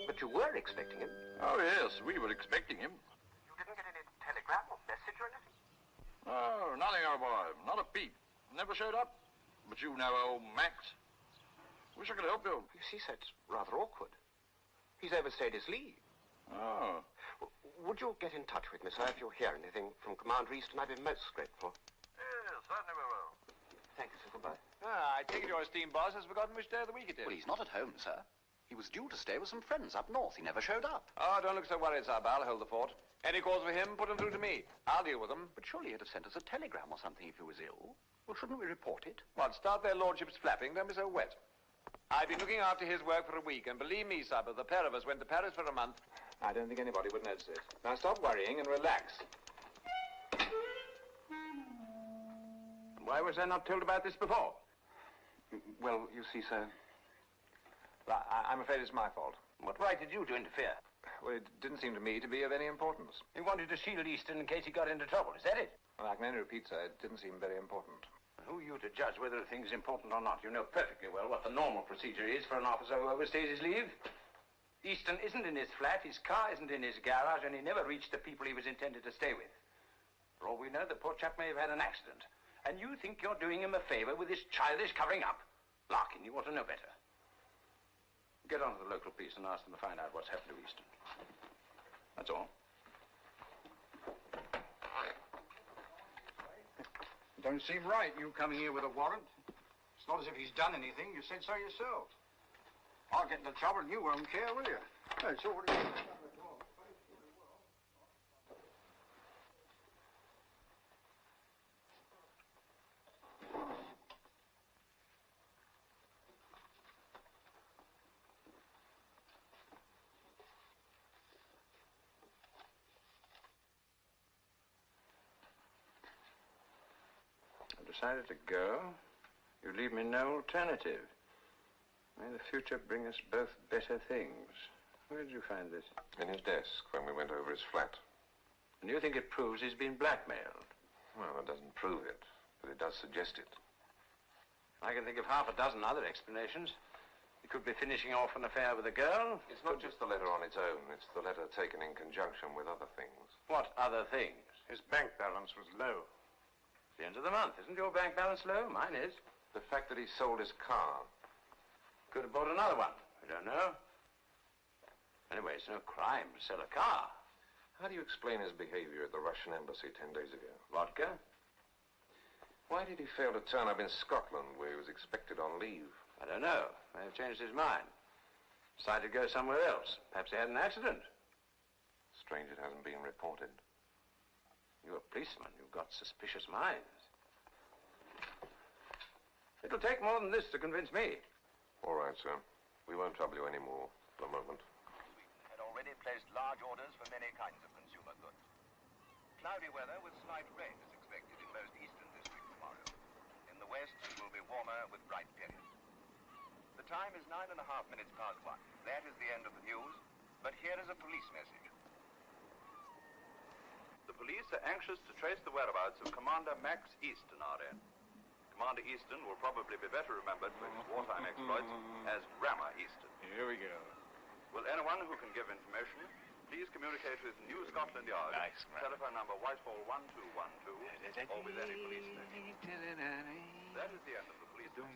But you were expecting him. Oh, yes, we were expecting him. You didn't get any telegram or message or anything? Oh, nothing, old boy. Not a peep. Never showed up. But you know old Max. Wish I could help you. You see, sir, it's rather awkward. He's overstayed his leave. Oh. Would you get in touch with me, sir, if you hear anything from Commander Easton? I'd be most grateful. Yes, certainly we will. Thank you, sir. Goodbye. I take it your esteemed boss has forgotten which day of the week it is. Well, he's not at home, sir. He was due to stay with some friends up north. He never showed up. Oh, don't look so worried, sir. I'll hold the fort. Any calls for him, put them through to me. I'll deal with them. But surely he'd have sent us a telegram or something if he was ill. Well, shouldn't we report it? What, start their lordships flapping? Don't be so wet. I've been looking after his work for a week, and believe me, Supper, the pair of us went to Paris for a month. I don't think anybody would notice it. Now stop worrying and relax. Why was I not told about this before? Well, you see, sir... I'm afraid it's my fault. What right did you to interfere? Well, it didn't seem to me to be of any importance. You wanted to shield Easton in case he got into trouble, is that it? Well, I can only repeat, sir, it didn't seem very important. Who are you to judge whether a thing is important or not? You know perfectly well what the normal procedure is for an officer who overstays his leave. Easton isn't in his flat, his car isn't in his garage, and he never reached the people he was intended to stay with. For all we know, the poor chap may have had an accident. And you think you're doing him a favor with this childish covering up? Larkin, you ought to know better. Get on to the local police and ask them to find out what's happened to Easton. That's all. Don't seem right, you coming here with a warrant. It's not as if he's done anything. You said so yourself. I'll get into trouble and you won't care, will you? That's all it is. Decided to go, you leave me no alternative. May the future bring us both better things. Where did you find this? In his desk, when we went over his flat. And you think it proves he's been blackmailed? Well, it doesn't prove it, but it does suggest it. I can think of half a dozen other explanations. He could be finishing off an affair with a girl. It's not just the letter on its own. It's the letter taken in conjunction with other things. What other things? His bank balance was low. The end of the month. Isn't your bank balance low? Mine is. The fact that he sold his car. Could have bought another one. We don't know. Anyway, it's no crime to sell a car. How do you explain his behavior at the Russian embassy 10 days ago? Vodka? Why did he fail to turn up in Scotland, where he was expected on leave? I don't know. May have changed his mind. Decided to go somewhere else. Perhaps he had an accident. Strange it hasn't been reported. You're a policeman. You've got suspicious minds. It'll take more than this to convince me. All right, sir. We won't trouble you any more for the moment. Had already placed large orders for many kinds of consumer goods. Cloudy weather with slight rain is expected in most eastern districts tomorrow. In the west, it will be warmer with bright periods. The time is 9.5 minutes past 1. That is the end of the news, but here is a police message. The police are anxious to trace the whereabouts of Commander Max Easton, RN. Commander Easton will probably be better remembered for his wartime exploits as Grammar Easton. Here we go. Will anyone who can give information please communicate with New Scotland Yard? Nice, Telephone number Whitehall 1212, or with any police station. That is the end of the police station.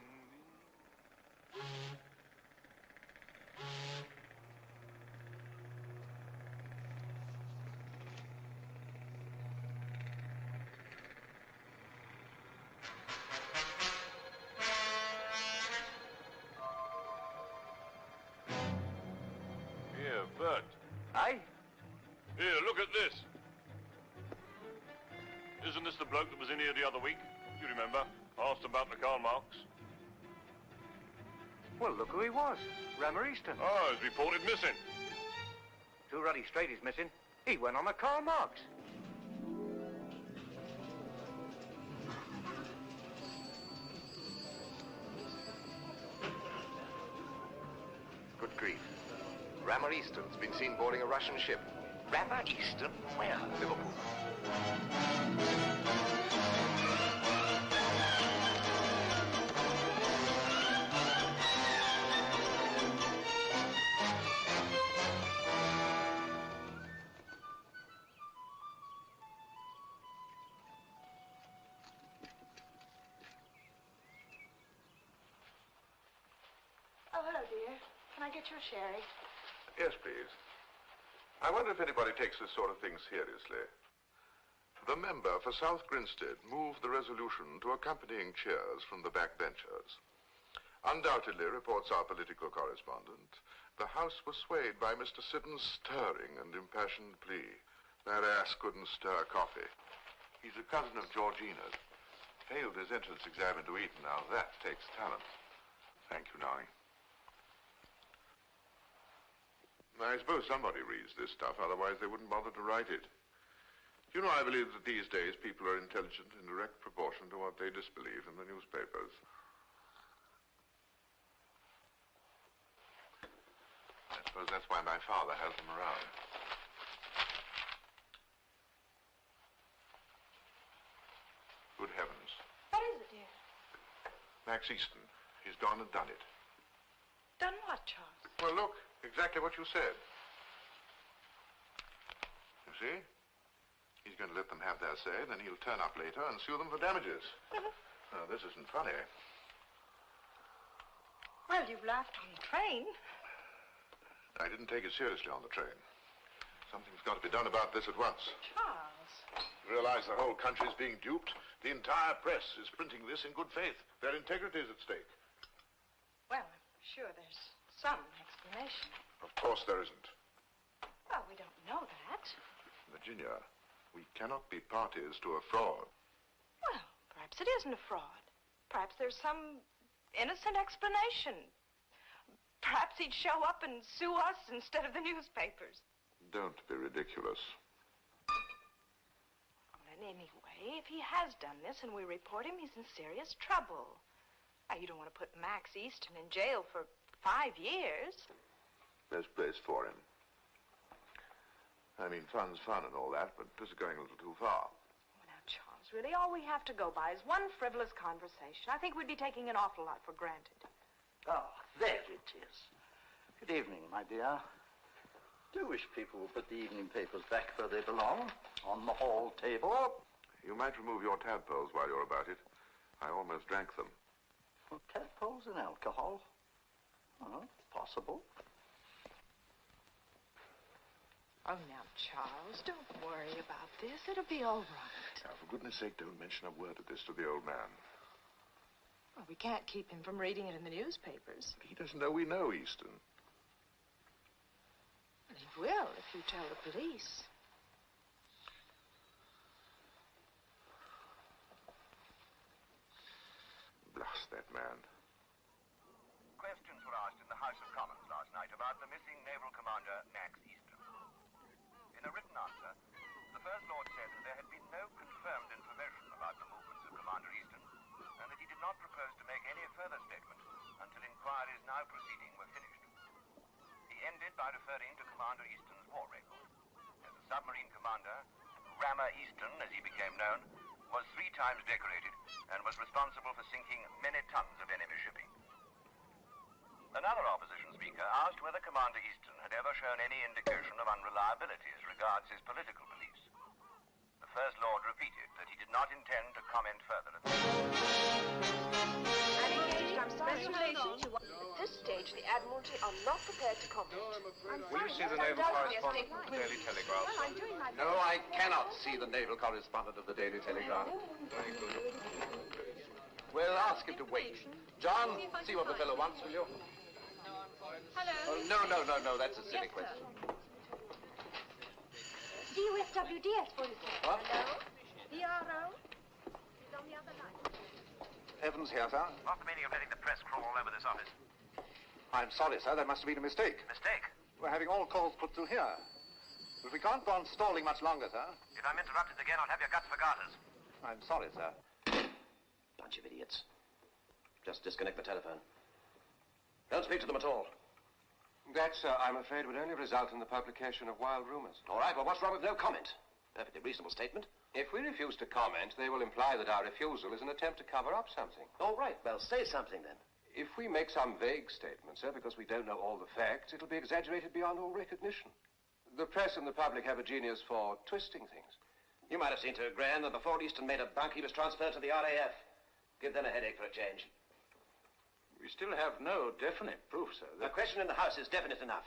Here, Bert. Aye? Here, look at this. Isn't this the bloke that was in here the other week? You remember? Asked about the Karl Marx. Well, look who he was. Grammar Easton. Oh, he's reported missing. Too ruddy straight he's missing. He went on the Karl Marx. Good grief. Grammar Easton's been seen boarding a Russian ship. Grammar Easton? Where? Liverpool. Oh, hello, dear. Can I get your sherry? Yes, please. I wonder if anybody takes this sort of thing seriously. The member for South Grinstead moved the resolution to accompanying cheers from the backbenchers. Undoubtedly, reports our political correspondent, the House was swayed by Mr. Siddon's stirring and impassioned plea. That ass couldn't stir coffee. He's a cousin of Georgina's. Failed his entrance exam into Eton. Now that takes talent. Thank you, Nolly. I suppose somebody reads this stuff, otherwise they wouldn't bother to write it. You know, I believe that these days people are intelligent in direct proportion to what they disbelieve in the newspapers. I suppose that's why my father has them around. Good heavens. What is it, dear? Max Easton. He's gone and done it. Done what, Charles? Well, look. Exactly what you said. You see? He's going to let them have their say, then he'll turn up later and sue them for damages. Now, this isn't funny. Well, you've laughed on the train. I didn't take it seriously on the train. Something's got to be done about this at once. Charles. Realize the whole country's being duped? The entire press is printing this in good faith. Their integrity is at stake. Well, I'm sure there's some explanation. Of course there isn't. Well, we don't know that. Virginia, we cannot be parties to a fraud. Well, perhaps it isn't a fraud. Perhaps there's some innocent explanation. Perhaps he'd show up and sue us instead of the newspapers. Don't be ridiculous. Well, and anyway, if he has done this and we report him, he's in serious trouble. Now, you don't want to put Max Easton in jail for 5 years. There's place for him. I mean, fun's fun and all that, but this is going a little too far. Well, now, Charles, really, all we have to go by is one frivolous conversation. I think we'd be taking an awful lot for granted. Oh, there it is. Good evening, my dear. Do wish people would put the evening papers back where they belong, on the hall table. You might remove your tadpoles while you're about it. I almost drank them. Well, tadpoles and alcohol? Oh, possible. Oh, now, Charles, don't worry about this. It'll be all right. Now, for goodness sake, don't mention a word of this to the old man. Well, we can't keep him from reading it in the newspapers. He doesn't know we know Easton. Well, he will if you tell the police. Blast that man. Questions were asked in the House of Commons last night about the missing naval commander, Max Easton. In a written answer, the First Lord said that there had been no confirmed information about the movements of Commander Easton, and that he did not propose to make any further statement until inquiries now proceeding were finished. He ended by referring to Commander Easton's war record. As a submarine commander, Grammar Easton, as he became known, was 3 times decorated and was responsible for sinking many tons of enemy shipping. Another opposition speaker asked whether Commander Easton had ever shown any indication of unreliability as regards his political beliefs. The First Lord repeated that he did not intend to comment further at this I'm engaged on special relations. At this stage, the Admiralty are not prepared to comment. Will you see the naval correspondent of the Daily Telegraph? Well, I'm doing my best. No, I cannot see the naval correspondent of the Daily Telegraph. Very good. We'll ask him to wait. John, see what the fellow wants, will you? Hello. Oh, no, that's a silly question. DUSWDS, for instance. What? Hello? DRO? He's on the other line. Evans here, sir. What's the meaning of letting the press crawl all over this office? I'm sorry, sir, there must have been a mistake. Mistake? We're having all calls put through here. But we can't go on stalling much longer, sir. If I'm interrupted again, I'll have your guts for garters. I'm sorry, sir. Bunch of idiots. Just disconnect the telephone. Don't speak to them at all. That, sir, I'm afraid would only result in the publication of wild rumors. All right, well, what's wrong with no comment? Perfectly reasonable statement. If we refuse to comment, they will imply that our refusal is an attempt to cover up something. All right, well, say something then. If we make some vague statement, sir, because we don't know all the facts, it'll be exaggerated beyond all recognition. The press and the public have a genius for twisting things. You might have seen to Gran that before Easton made a bunk, he was transferred to the RAF. Give them a headache for a change. We still have no definite proof, sir. The question in the House is definite enough.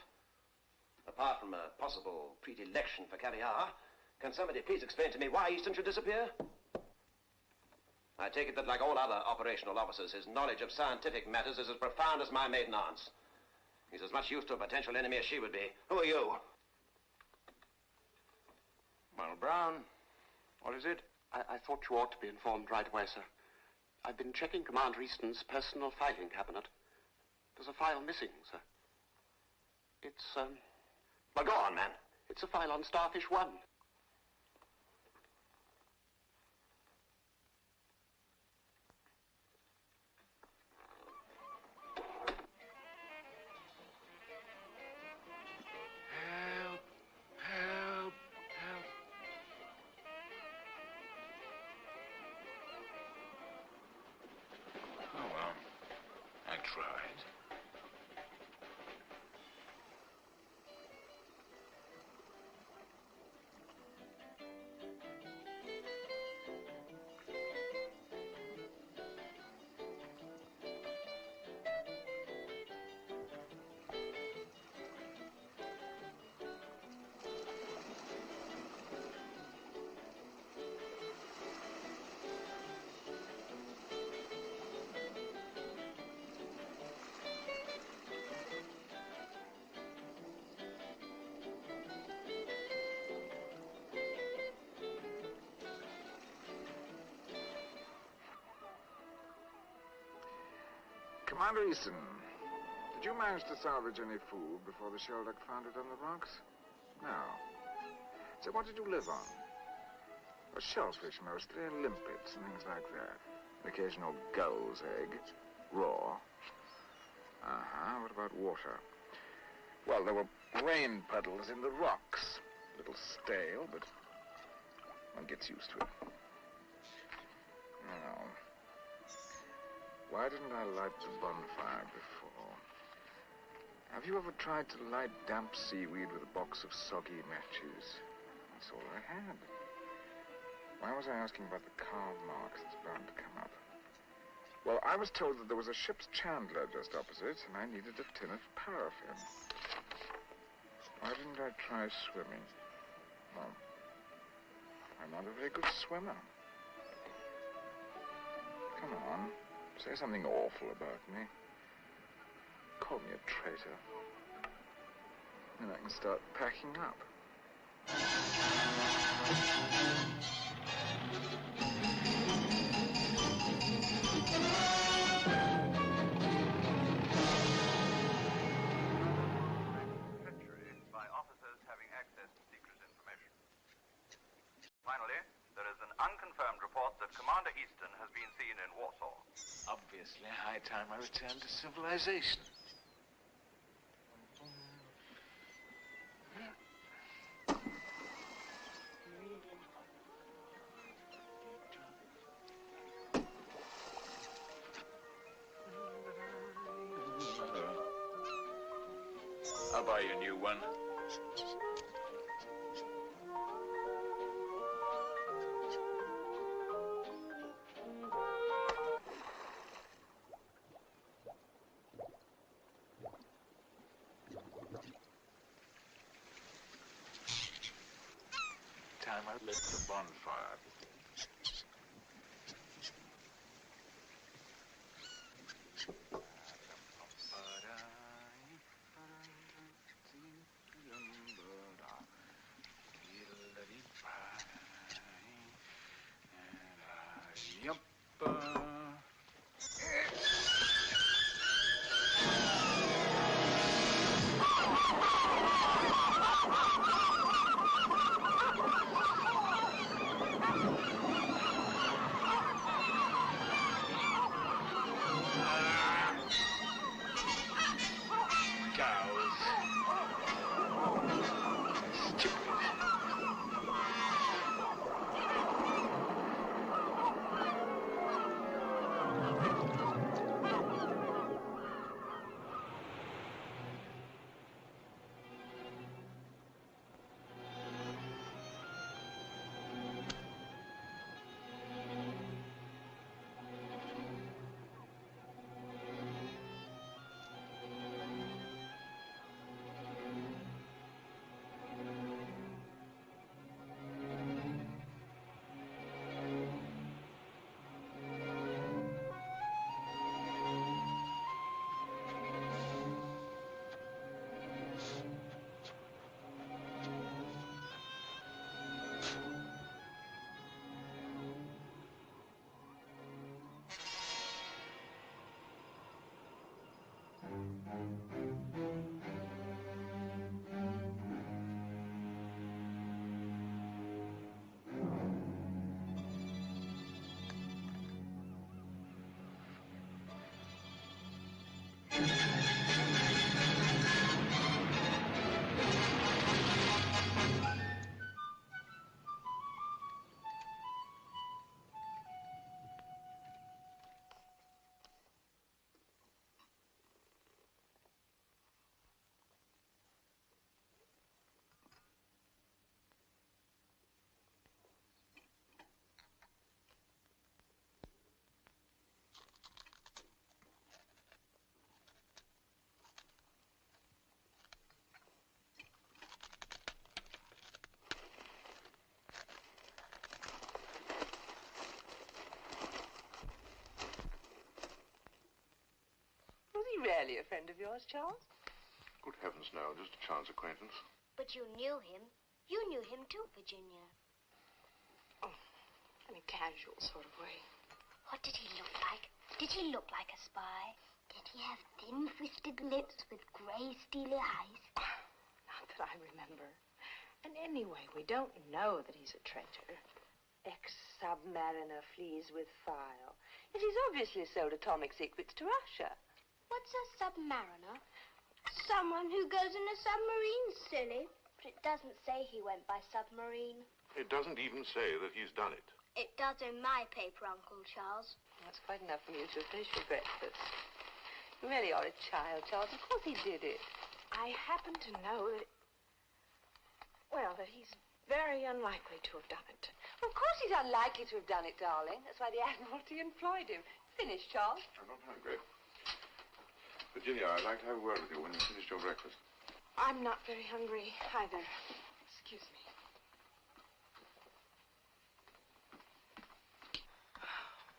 Apart from a possible predilection for caviar, can somebody please explain to me why Easton should disappear? I take it that, like all other operational officers, his knowledge of scientific matters is as profound as my maiden aunt's. He's as much use to a potential enemy as she would be. Who are you? Well, Brown, what is it? I thought you ought to be informed right away, sir. I've been checking Commander Easton's personal filing cabinet. There's a file missing, sir. It's, Well, go on, man. It's a file on Starfish 1. Commander Easton, did you manage to salvage any food before the Shelduck found it on the rocks? No. So what did you live on? Well, shellfish mostly, and limpets and things like that. An occasional gull's egg. Raw. Uh-huh. What about water? Well, there were rain puddles in the rocks. A little stale, but one gets used to it. Now, why didn't I light the bonfire before? Have you ever tried to light damp seaweed with a box of soggy matches? That's all I had. Why was I asking about the carve marks? It's bound to come up. Well, I was told that there was a ship's chandler just opposite, and I needed a tin of paraffin. Why didn't I try swimming? Well, I'm not a very good swimmer. Come on. Say something awful about me. Call me a traitor. Then I can start packing up. Treachery by officers having access to secret information. Finally, there is an unconfirmed report that Commander Easton has been seen in Warsaw. Obviously, high time I returned to civilization. I'll buy you a new one. Time I lit the bonfire. Really a friend of yours, Charles? Good heavens, no. Just a chance acquaintance. But you knew him. You knew him too, Virginia. Oh, in a casual sort of way. What did he look like? Did he look like a spy? Did he have thin, twisted lips with grey, steely eyes? Not that I remember. And anyway, we don't know that he's a traitor. Ex-submariner flees with file. Yet he's obviously sold atomic secrets to Russia. What's a submariner? Someone who goes in a submarine, silly. But it doesn't say he went by submarine. It doesn't even say that he's done it. It does in my paper, Uncle Charles. That's quite enough for you to finish your breakfast. You really are a child, Charles. Of course he did it. I happen to know that... Well, that he's very unlikely to have done it. Of course he's unlikely to have done it, darling. That's why the Admiralty employed him. Finish, Charles. I'm not hungry. Virginia, I'd like to have a word with you when you've finished your breakfast. I'm not very hungry either. Excuse me.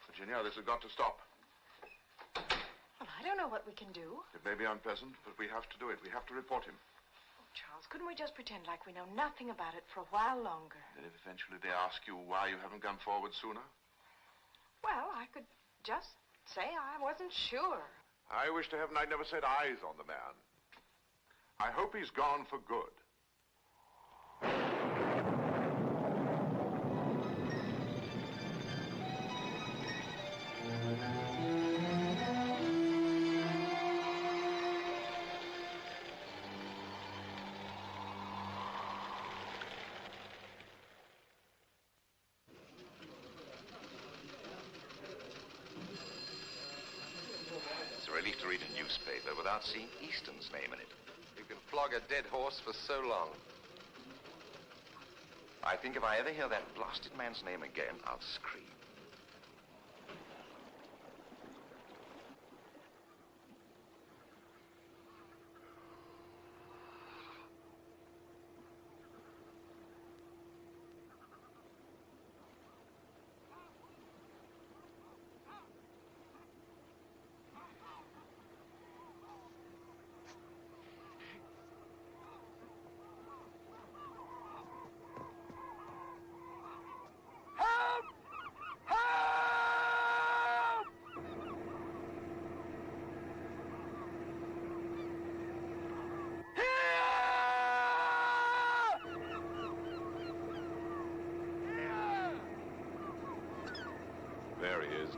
Virginia, this has got to stop. Well, I don't know what we can do. It may be unpleasant, but we have to do it. We have to report him. Oh, Charles, couldn't we just pretend like we know nothing about it for a while longer? Then if eventually they ask you why you haven't come forward sooner? Well, I could just say I wasn't sure. I wish to heaven I'd never set eyes on the man. I hope he's gone for good. It's a relief to read a newspaper without seeing Easton's name in it. You can flog a dead horse for so long. I think if I ever hear that blasted man's name again, I'll scream. There he is.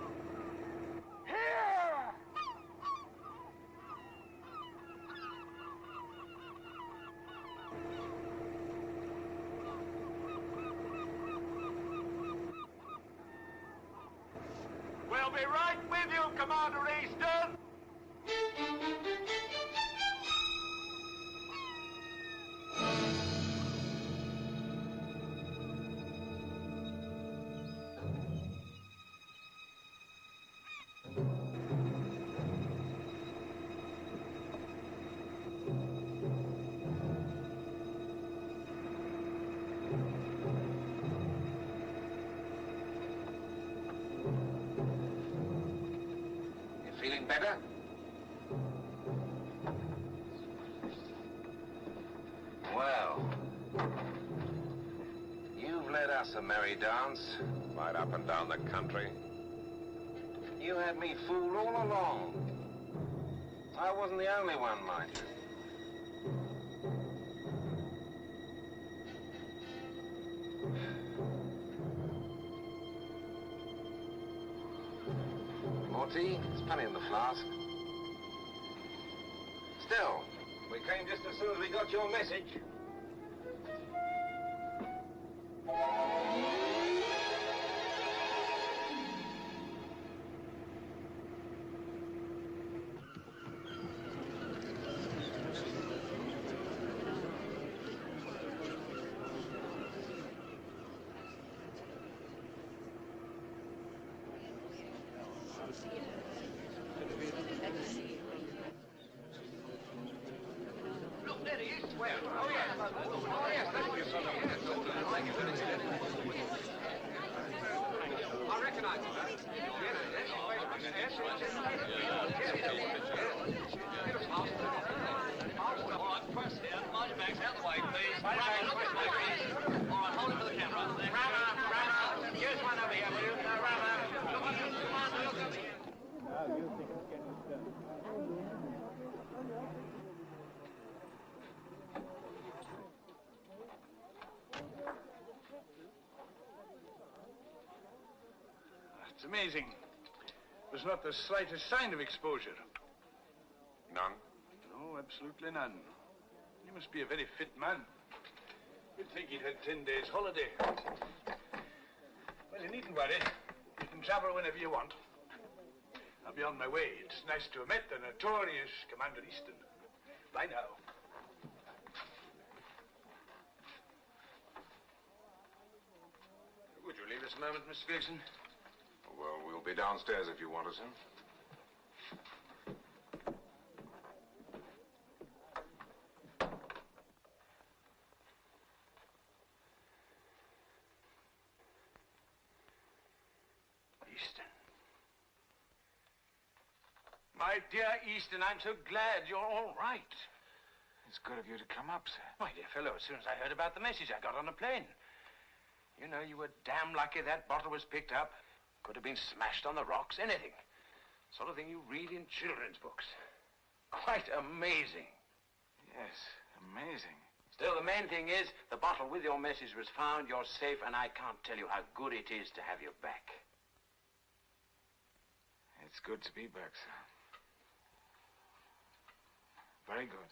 We'll be right with you, Commander Easton! Feeling better? Well, you've led us a merry dance, right up and down the country. You had me fooled all along. I wasn't the only one, mind you. More tea? There's plenty in the flask. Still, we came just as soon as we got your message. Look, there he is. Where? Oh, yes. Oh, yes. Thank you. Thank you. I recognize him, man. All right, press here. Mind your backs out of the way, please. All right, hold it for the camera. Rama, here's one over here, will you? Rama, look over here. Come on, look over here. It's amazing. There's not the slightest sign of exposure. None? No, absolutely none. He must be a very fit man. You'd think he'd had 10 days' holiday. Well, you needn't worry. You can travel whenever you want. I'll be on my way. It's nice to have met the notorious Commander Easton. Bye now. Would you leave us a moment, Mr. Gleason? Well, we'll be downstairs if you want us in. Easton. My dear Easton, I'm so glad you're all right. It's good of you to come up, sir. My dear fellow, as soon as I heard about the message, I got on a plane. You know, you were damn lucky that bottle was picked up. Could have been smashed on the rocks, anything. Sort of thing you read in children's books. Quite amazing. Yes, amazing. Still, the main thing is, the bottle with your message was found, you're safe, and I can't tell you how good it is to have you back. It's good to be back, sir. Very good.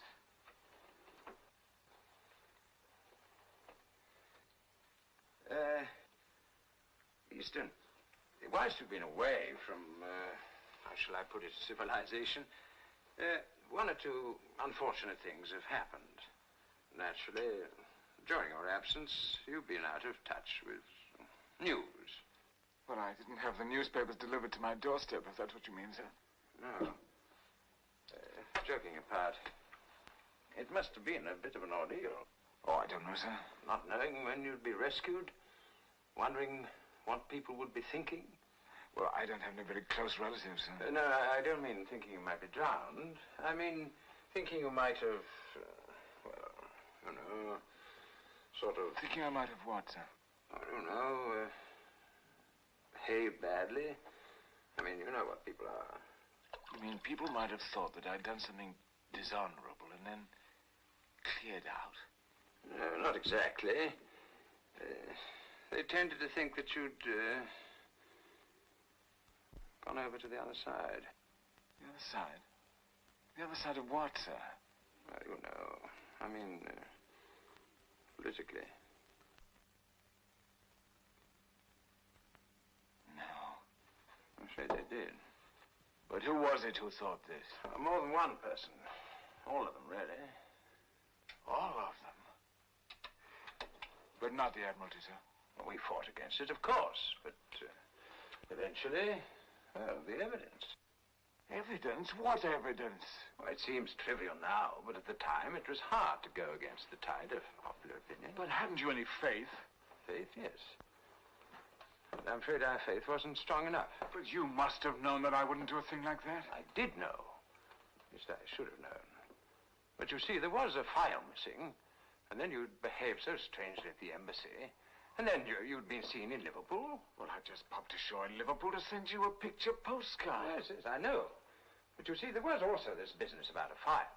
Easton, whilst you've been away from, how shall I put it, civilization, One or two unfortunate things have happened. Naturally, during your absence, you've been out of touch with news. Well, I didn't have the newspapers delivered to my doorstep, if that's what you mean, sir. No. Joking apart, it must have been a bit of an ordeal. Oh, I don't know, sir. Not knowing when you'd be rescued, wondering what people would be thinking. Well, I don't have any very close relatives, sir. No, I don't mean thinking you might be drowned. I mean thinking you might have, sort of... Thinking I might have what, sir? I don't know, behaved badly. I mean, you know what people are. You mean people might have thought that I'd done something dishonorable and then cleared out? No, not exactly. They tended to think that you'd gone over to the other side. The other side? The other side of what, sir? Well, you know, I mean, politically. No. I'm afraid they did. But who was it who thought this? More than one person. All of them, really. All of them? But not the Admiralty, sir. Well, we fought against it, of course, but eventually, well, the evidence. Evidence? What evidence? Well, it seems trivial now, but at the time it was hard to go against the tide of popular opinion. But hadn't you any faith? Faith, yes. But I'm afraid our faith wasn't strong enough. But you must have known that I wouldn't do a thing like that. I did know. At least I should have known. But you see, there was a file missing, and then you'd behaved so strangely at the embassy, and then you'd been seen in Liverpool. Well, I just popped ashore in Liverpool to send you a picture postcard. Yes, I know. But you see, there was also this business about a file.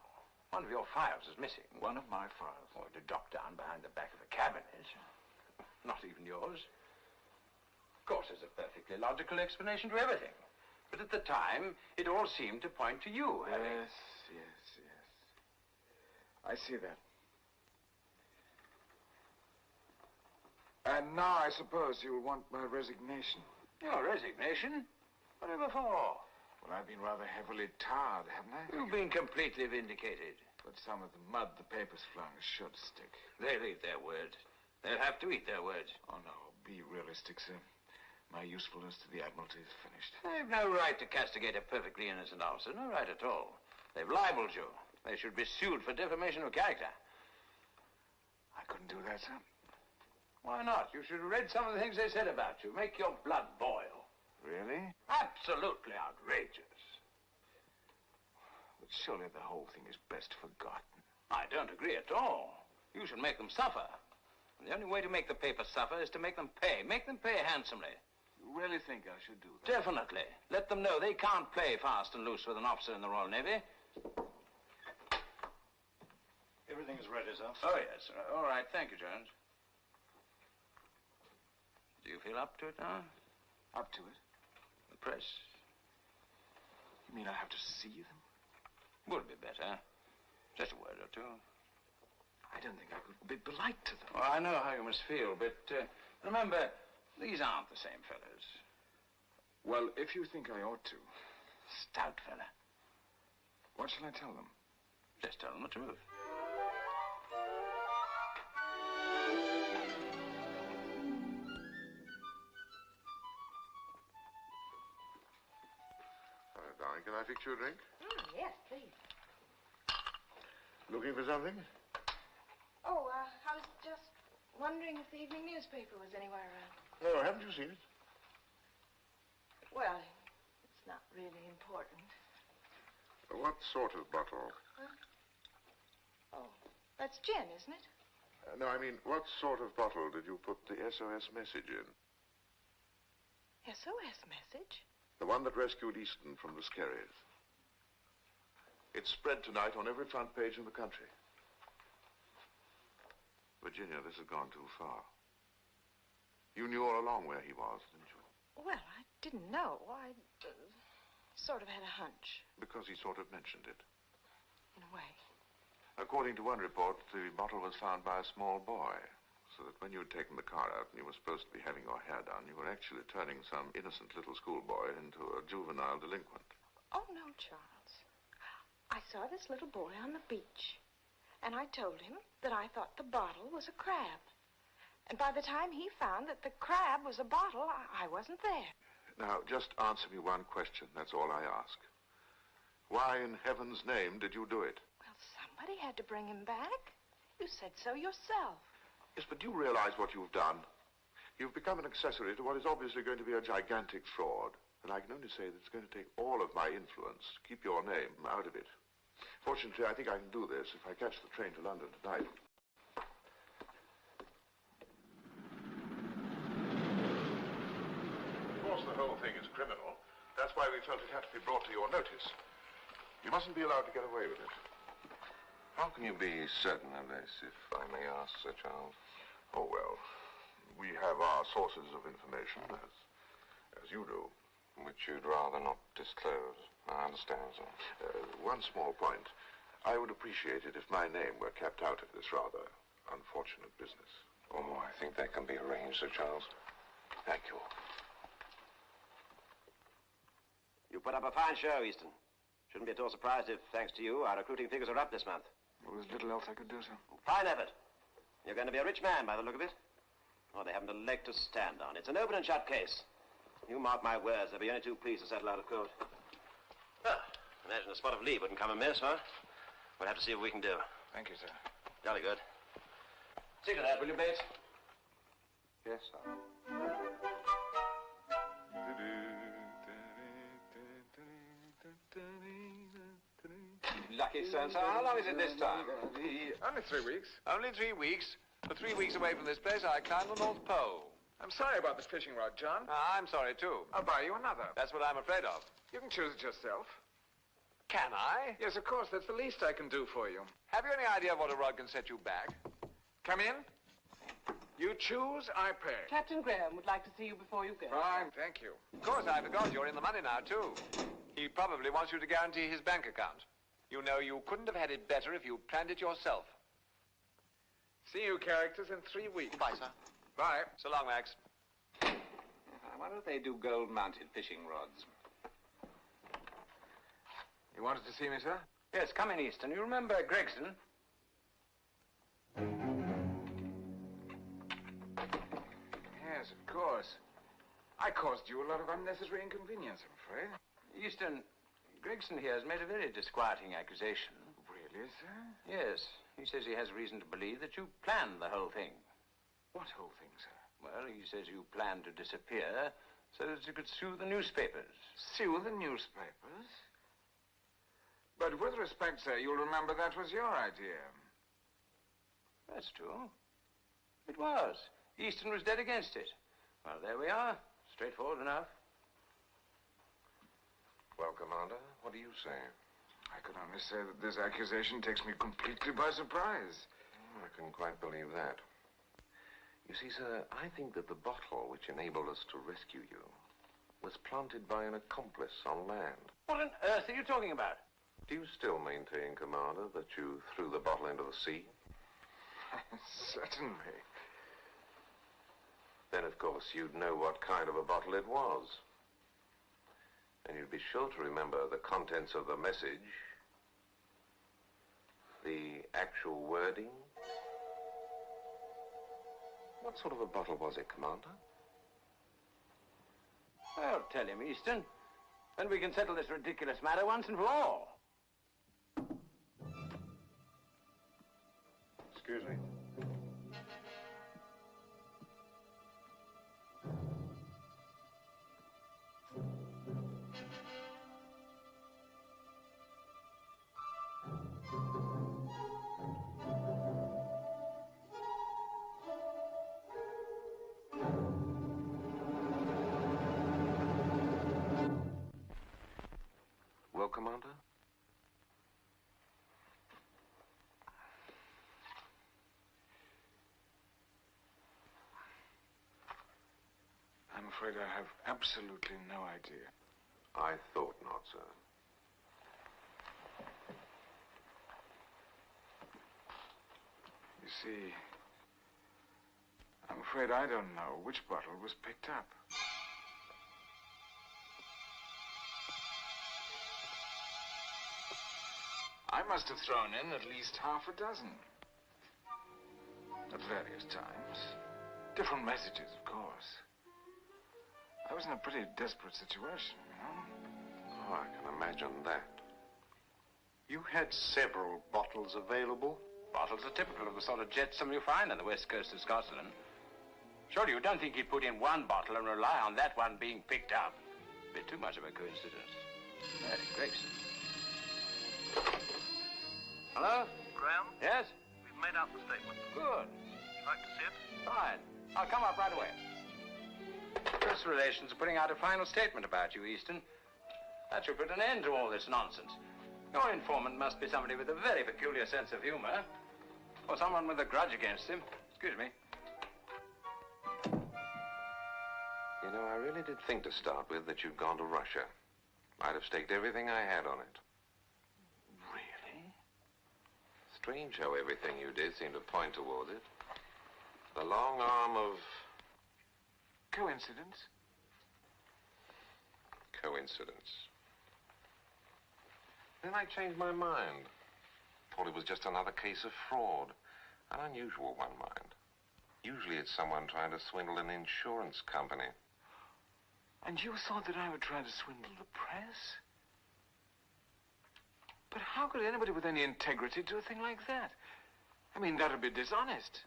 One of your files is missing. One of my files? Or it dropped down behind the back of the cabinet. Not even yours. Of course, there's a perfectly logical explanation to everything. But at the time, it all seemed to point to you. Yes. I see that. And now I suppose you'll want my resignation. Your resignation? Whatever for? Well, I've been rather heavily tarred, haven't I? You've been completely vindicated. But some of the mud the papers flung should stick. They'll eat their word. They'll have to eat their words. Oh, no. Be realistic, sir. My usefulness to the Admiralty is finished. They've no right to castigate a perfectly innocent officer. No right at all. They've libeled you. They should be sued for defamation of character. I couldn't do that, sir. Why not? You should have read some of the things they said about you. Make your blood boil. Really? Absolutely outrageous. But surely the whole thing is best forgotten. I don't agree at all. You should make them suffer. And the only way to make the paper suffer is to make them pay. Make them pay handsomely. You really think I should do that? Definitely. Let them know they can't play fast and loose with an officer in the Royal Navy. Everything is ready, sir. Oh, yes. All right. Thank you, Jones. Do you feel up to it now? Up to it? The press? You mean I have to see them? Would be better. Just a word or two. I don't think I could be polite to them. Well, I know how you must feel, but remember, these aren't the same fellas. Well, if you think I ought to. Stout fella. What shall I tell them? Just tell them the truth. Darling, can I fix you a drink? Yes, please. Looking for something? Oh, I was just wondering if the evening newspaper was anywhere around. No, haven't you seen it? Well, it's not really important. What sort of bottle? Huh? Oh, that's gin, isn't it? No, I mean, what sort of bottle did you put the SOS message in? SOS message? The one that rescued Easton from the Skerries. It's spread tonight on every front page in the country. Virginia, this has gone too far. You knew all along where he was, didn't you? Well, I didn't know. I sort of had a hunch. Because he sort of mentioned it. In a way. According to one report, the bottle was found by a small boy. So that when you had taken the car out and you were supposed to be having your hair done, you were actually turning some innocent little schoolboy into a juvenile delinquent. Oh, no, Charles. I saw this little boy on the beach, and I told him that I thought the bottle was a crab. And by the time he found that the crab was a bottle, I wasn't there. Now, just answer me one question. That's all I ask. Why in heaven's name did you do it? Well, somebody had to bring him back. You said so yourself. Yes, but do you realize what you've done? You've become an accessory to what is obviously going to be a gigantic fraud. And I can only say that it's going to take all of my influence to keep your name out of it. Fortunately, I think I can do this if I catch the train to London tonight. Of course, the whole thing is criminal. That's why we felt it had to be brought to your notice. You mustn't be allowed to get away with it. How can you be certain of this, if I may ask, Sir Charles? Oh, well, we have our sources of information, as you do. Which you'd rather not disclose. I understand, sir. One small point. I would appreciate it if my name were kept out of this rather unfortunate business. Oh, I think that can be arranged, Sir Charles. Thank you. You put up a fine show, Easton. Shouldn't be at all surprised if, thanks to you, our recruiting figures are up this month. Well, there's little else I could do, sir. Fine effort. You're going to be a rich man by the look of it. Oh, they haven't a leg to stand on. It's an open and shut case. You mark my words, they'll be only too pleased to settle out of court. Well, imagine a spot of leave wouldn't come amiss, huh? We'll have to see what we can do. Thank you, sir. Jolly good. See to that, will you, Bates? Yes, sir. Lucky so-and-so. How long is it this time? Only 3 weeks. Only 3 weeks? For 3 weeks away from this place, I climbed the North Pole. I'm sorry about the fishing rod, John. I'm sorry, too. I'll buy you another. That's what I'm afraid of. You can choose it yourself. Can I? Yes, of course. That's the least I can do for you. Have you any idea what a rod can set you back? Come in. You choose, I pay. Captain Graham would like to see you before you go. Fine, thank you. Of course, I forgot you're in the money now, too. He probably wants you to guarantee his bank account. You know, you couldn't have had it better if you planned it yourself. See you, characters, in 3 weeks. Bye, sir. Bye. So long, Max. I wonder if they do gold-mounted fishing rods. You wanted to see me, sir? Yes, come in, Easton. You remember Gregson? Yes, of course. I caused you a lot of unnecessary inconvenience, I'm afraid. Easton, Gregson here has made a very disquieting accusation. Really, sir? Yes. He says he has reason to believe that you planned the whole thing. What whole thing, sir? Well, he says you planned to disappear so that you could sue the newspapers. Sue the newspapers? But with respect, sir, you'll remember that was your idea. That's true. It was. Easton was dead against it. Well, there we are. Straightforward enough. Well, Commander, what do you say? I could only say that this accusation takes me completely by surprise. I can quite believe that. You see, sir, I think that the bottle which enabled us to rescue you was planted by an accomplice on land. What on earth are you talking about? Do you still maintain, Commander, that you threw the bottle into the sea? Certainly. Then, of course, you'd know what kind of a bottle it was. And you'd be sure to remember the contents of the message, the actual wording. What sort of a bottle was it, Commander? Well, tell him, Easton. Then we can settle this ridiculous matter once and for all. Excuse me? Well, Commander? I'm afraid I have absolutely no idea. I thought not, sir. You see, I'm afraid I don't know which bottle was picked up. I must have thrown in at least half a dozen. At various times. Different messages, of course. I was in a pretty desperate situation, you know? Oh, I can imagine that. You had several bottles available? Bottles are typical of the sort of jetsam you find on the west coast of Scotland. Surely you don't think he'd put in one bottle and rely on that one being picked up? Bit too much of a coincidence. Very grapes. Hello? Graham? Yes? We've made out the statement. Good. Like to see it? Fine. I'll come up right away. Press relations are putting out a final statement about you, Easton. That should put an end to all this nonsense. Your informant must be somebody with a very peculiar sense of humor. Or someone with a grudge against him. Excuse me. You know, I really did think to start with that you'd gone to Russia. I'd have staked everything I had on it. Really? Strange how everything you did seemed to point toward it. The long arm of... Coincidence? Coincidence. Then I changed my mind. Thought it was just another case of fraud. An unusual one, mind. Usually it's someone trying to swindle an insurance company. And you thought that I would try to swindle the press? But how could anybody with any integrity do a thing like that? I mean, that would be dishonest.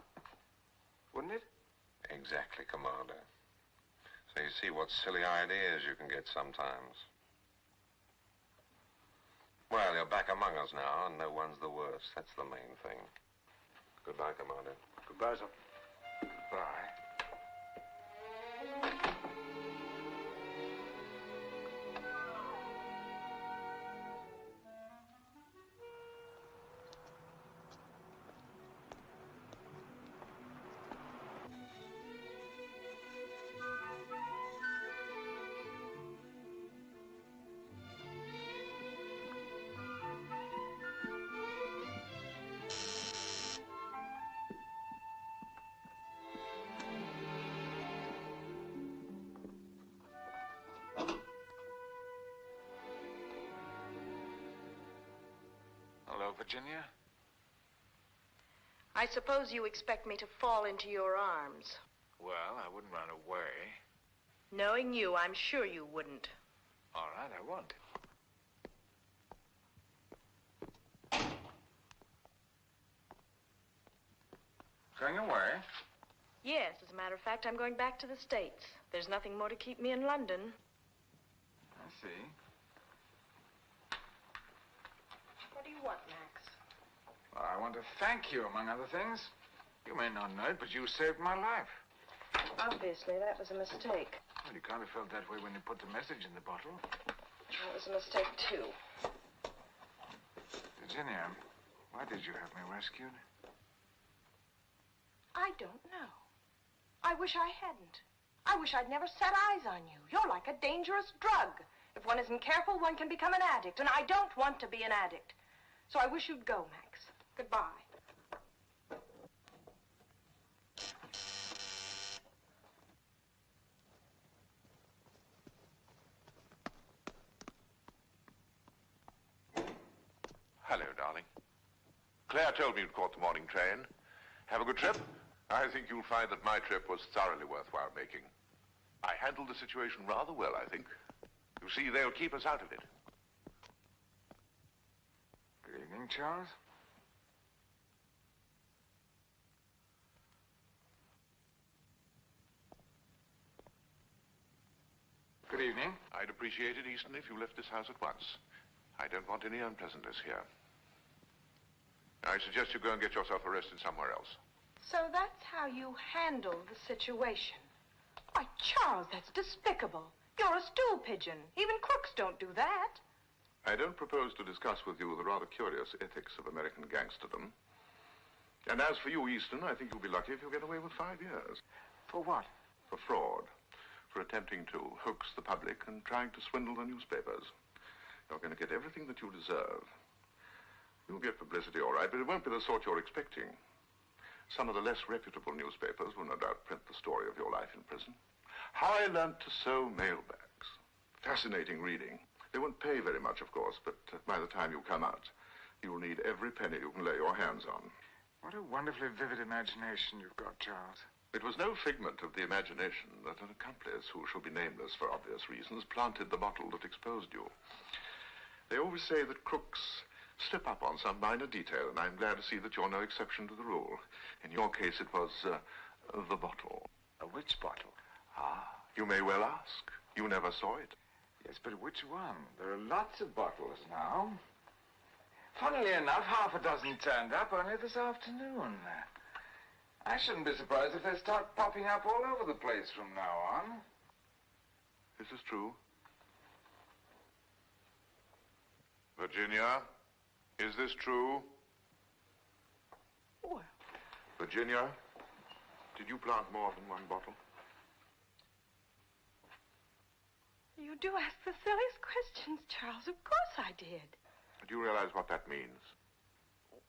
Wouldn't it? Exactly, Commander. So you see what silly ideas you can get sometimes. Well, you're back among us now, and no one's the worse. That's the main thing. Goodbye, Commander. Goodbye, sir. Goodbye. Virginia? I suppose you expect me to fall into your arms. Well, I wouldn't run away. Knowing you, I'm sure you wouldn't. All right, I won't. Going away? Yes, as a matter of fact, I'm going back to the States. There's nothing more to keep me in London. I see. What do you want, Max? Well, I want to thank you, among other things. You may not know it, but you saved my life. Obviously, that was a mistake. Well, you kind of felt that way when you put the message in the bottle. That was a mistake, too. Virginia, why did you have me rescued? I don't know. I wish I hadn't. I wish I'd never set eyes on you. You're like a dangerous drug. If one isn't careful, one can become an addict, and I don't want to be an addict. So I wish you'd go, Max. Goodbye. Hello, darling. Claire told me you'd caught the morning train. Have a good trip. I think you'll find that my trip was thoroughly worthwhile making. I handled the situation rather well, I think. You see, they'll keep us out of it. Good evening, Charles. Good evening. I'd appreciate it, Easton, if you left this house at once. I don't want any unpleasantness here. I suggest you go and get yourself arrested somewhere else. So that's how you handle the situation. Why, Charles, that's despicable. You're a stool pigeon. Even crooks don't do that. I don't propose to discuss with you the rather curious ethics of American gangsterdom. And as for you, Easton, I think you'll be lucky if you get away with 5 years. For what? For fraud. For attempting to hoax the public and trying to swindle the newspapers. You're going to get everything that you deserve. You'll get publicity, all right, but it won't be the sort you're expecting. Some of the less reputable newspapers will no doubt print the story of your life in prison. How I learned to sew mailbags. Fascinating reading. They won't pay very much, of course, but by the time you come out, You'll need every penny you can lay your hands on. What a wonderfully vivid imagination you've got, Charles. It was no figment of the imagination that an accomplice, who shall be nameless for obvious reasons, planted the bottle that exposed you. They always say that crooks slip up on some minor detail, and I'm glad to see that you're no exception to the rule. In your case, it was the bottle. Which bottle? Ah, you may well ask. You never saw it. Yes, but which one? There are lots of bottles now. Funnily enough, half a dozen turned up only this afternoon. I shouldn't be surprised if they start popping up all over the place from now on. This is true. Virginia, is this true? Well. Virginia, did you plant more than one bottle? You do ask the silliest questions, Charles. Of course I did. Do you realize what that means?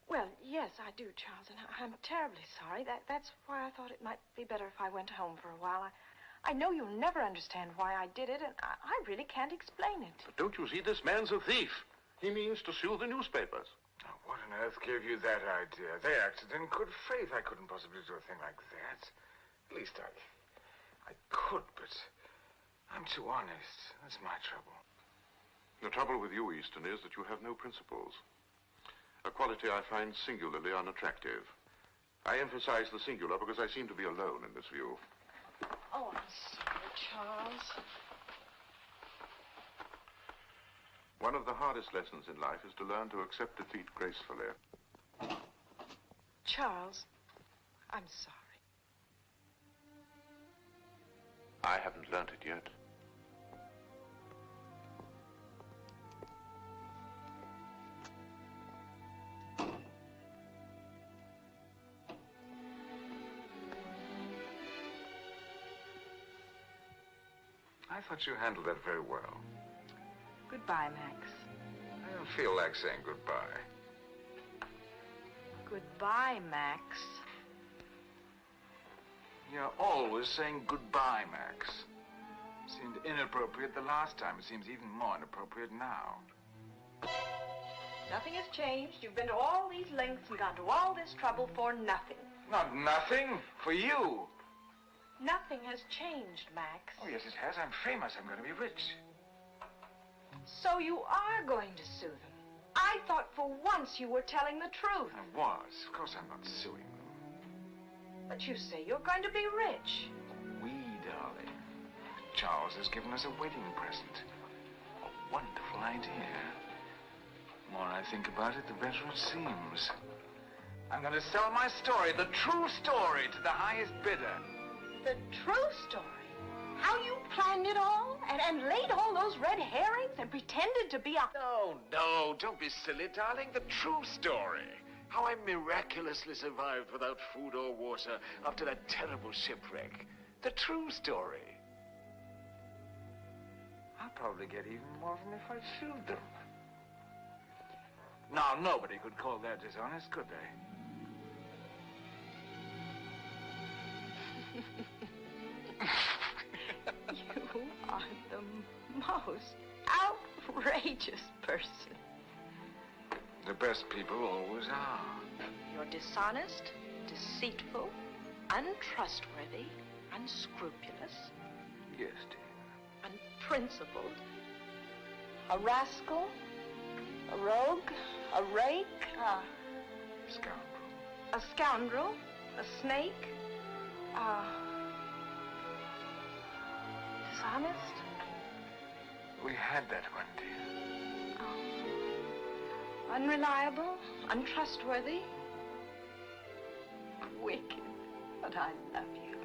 Well, yes, I do, Charles, and I'm terribly sorry. That's why I thought it might be better if I went home for a while. I know you'll never understand why I did it, and I really can't explain it. But don't you see, this man's a thief. He means to sue the newspapers. Oh, what on earth gave you that idea? They acted in good faith. I couldn't possibly do a thing like that. At least I could, but I'm too honest. That's my trouble. The trouble with you, Easton, is that you have no principles. A quality I find singularly unattractive. I emphasize the singular because I seem to be alone in this view. Oh, I'm sorry, Charles. One of the hardest lessons in life is to learn to accept defeat gracefully. Charles, I'm sorry. I haven't learned it yet. I thought you handled that very well. Goodbye, Max. I don't feel like saying goodbye. Goodbye, Max. You're always saying goodbye, Max. Seemed inappropriate the last time. It seems even more inappropriate now. Nothing has changed. You've been to all these lengths and gone to all this trouble for nothing. Not nothing. For you. Nothing has changed, Max. Oh, yes, it has. I'm famous. I'm going to be rich. So you are going to sue them. I thought for once you were telling the truth. I was. Of course I'm not suing them. But you say you're going to be rich. We, darling. Charles has given us a wedding present. A wonderful idea. The more I think about it, the better it seems. I'm going to sell my story, the true story, to the highest bidder. The true story? How you planned it all? And laid all those red herrings and pretended to be a... No, don't be silly, darling. The true story. How I miraculously survived without food or water after that terrible shipwreck. The true story. I'll probably get even more than if I sued them. Now, nobody could call that dishonest, could they? You are the most outrageous person. The best people always are. You're dishonest, deceitful, untrustworthy, unscrupulous. Yes, dear. Unprincipled. A rascal. A rogue. A rake. Scoundrel. A scoundrel. A snake. Dishonest? We had that one, dear. Unreliable, untrustworthy, wicked, but I love you.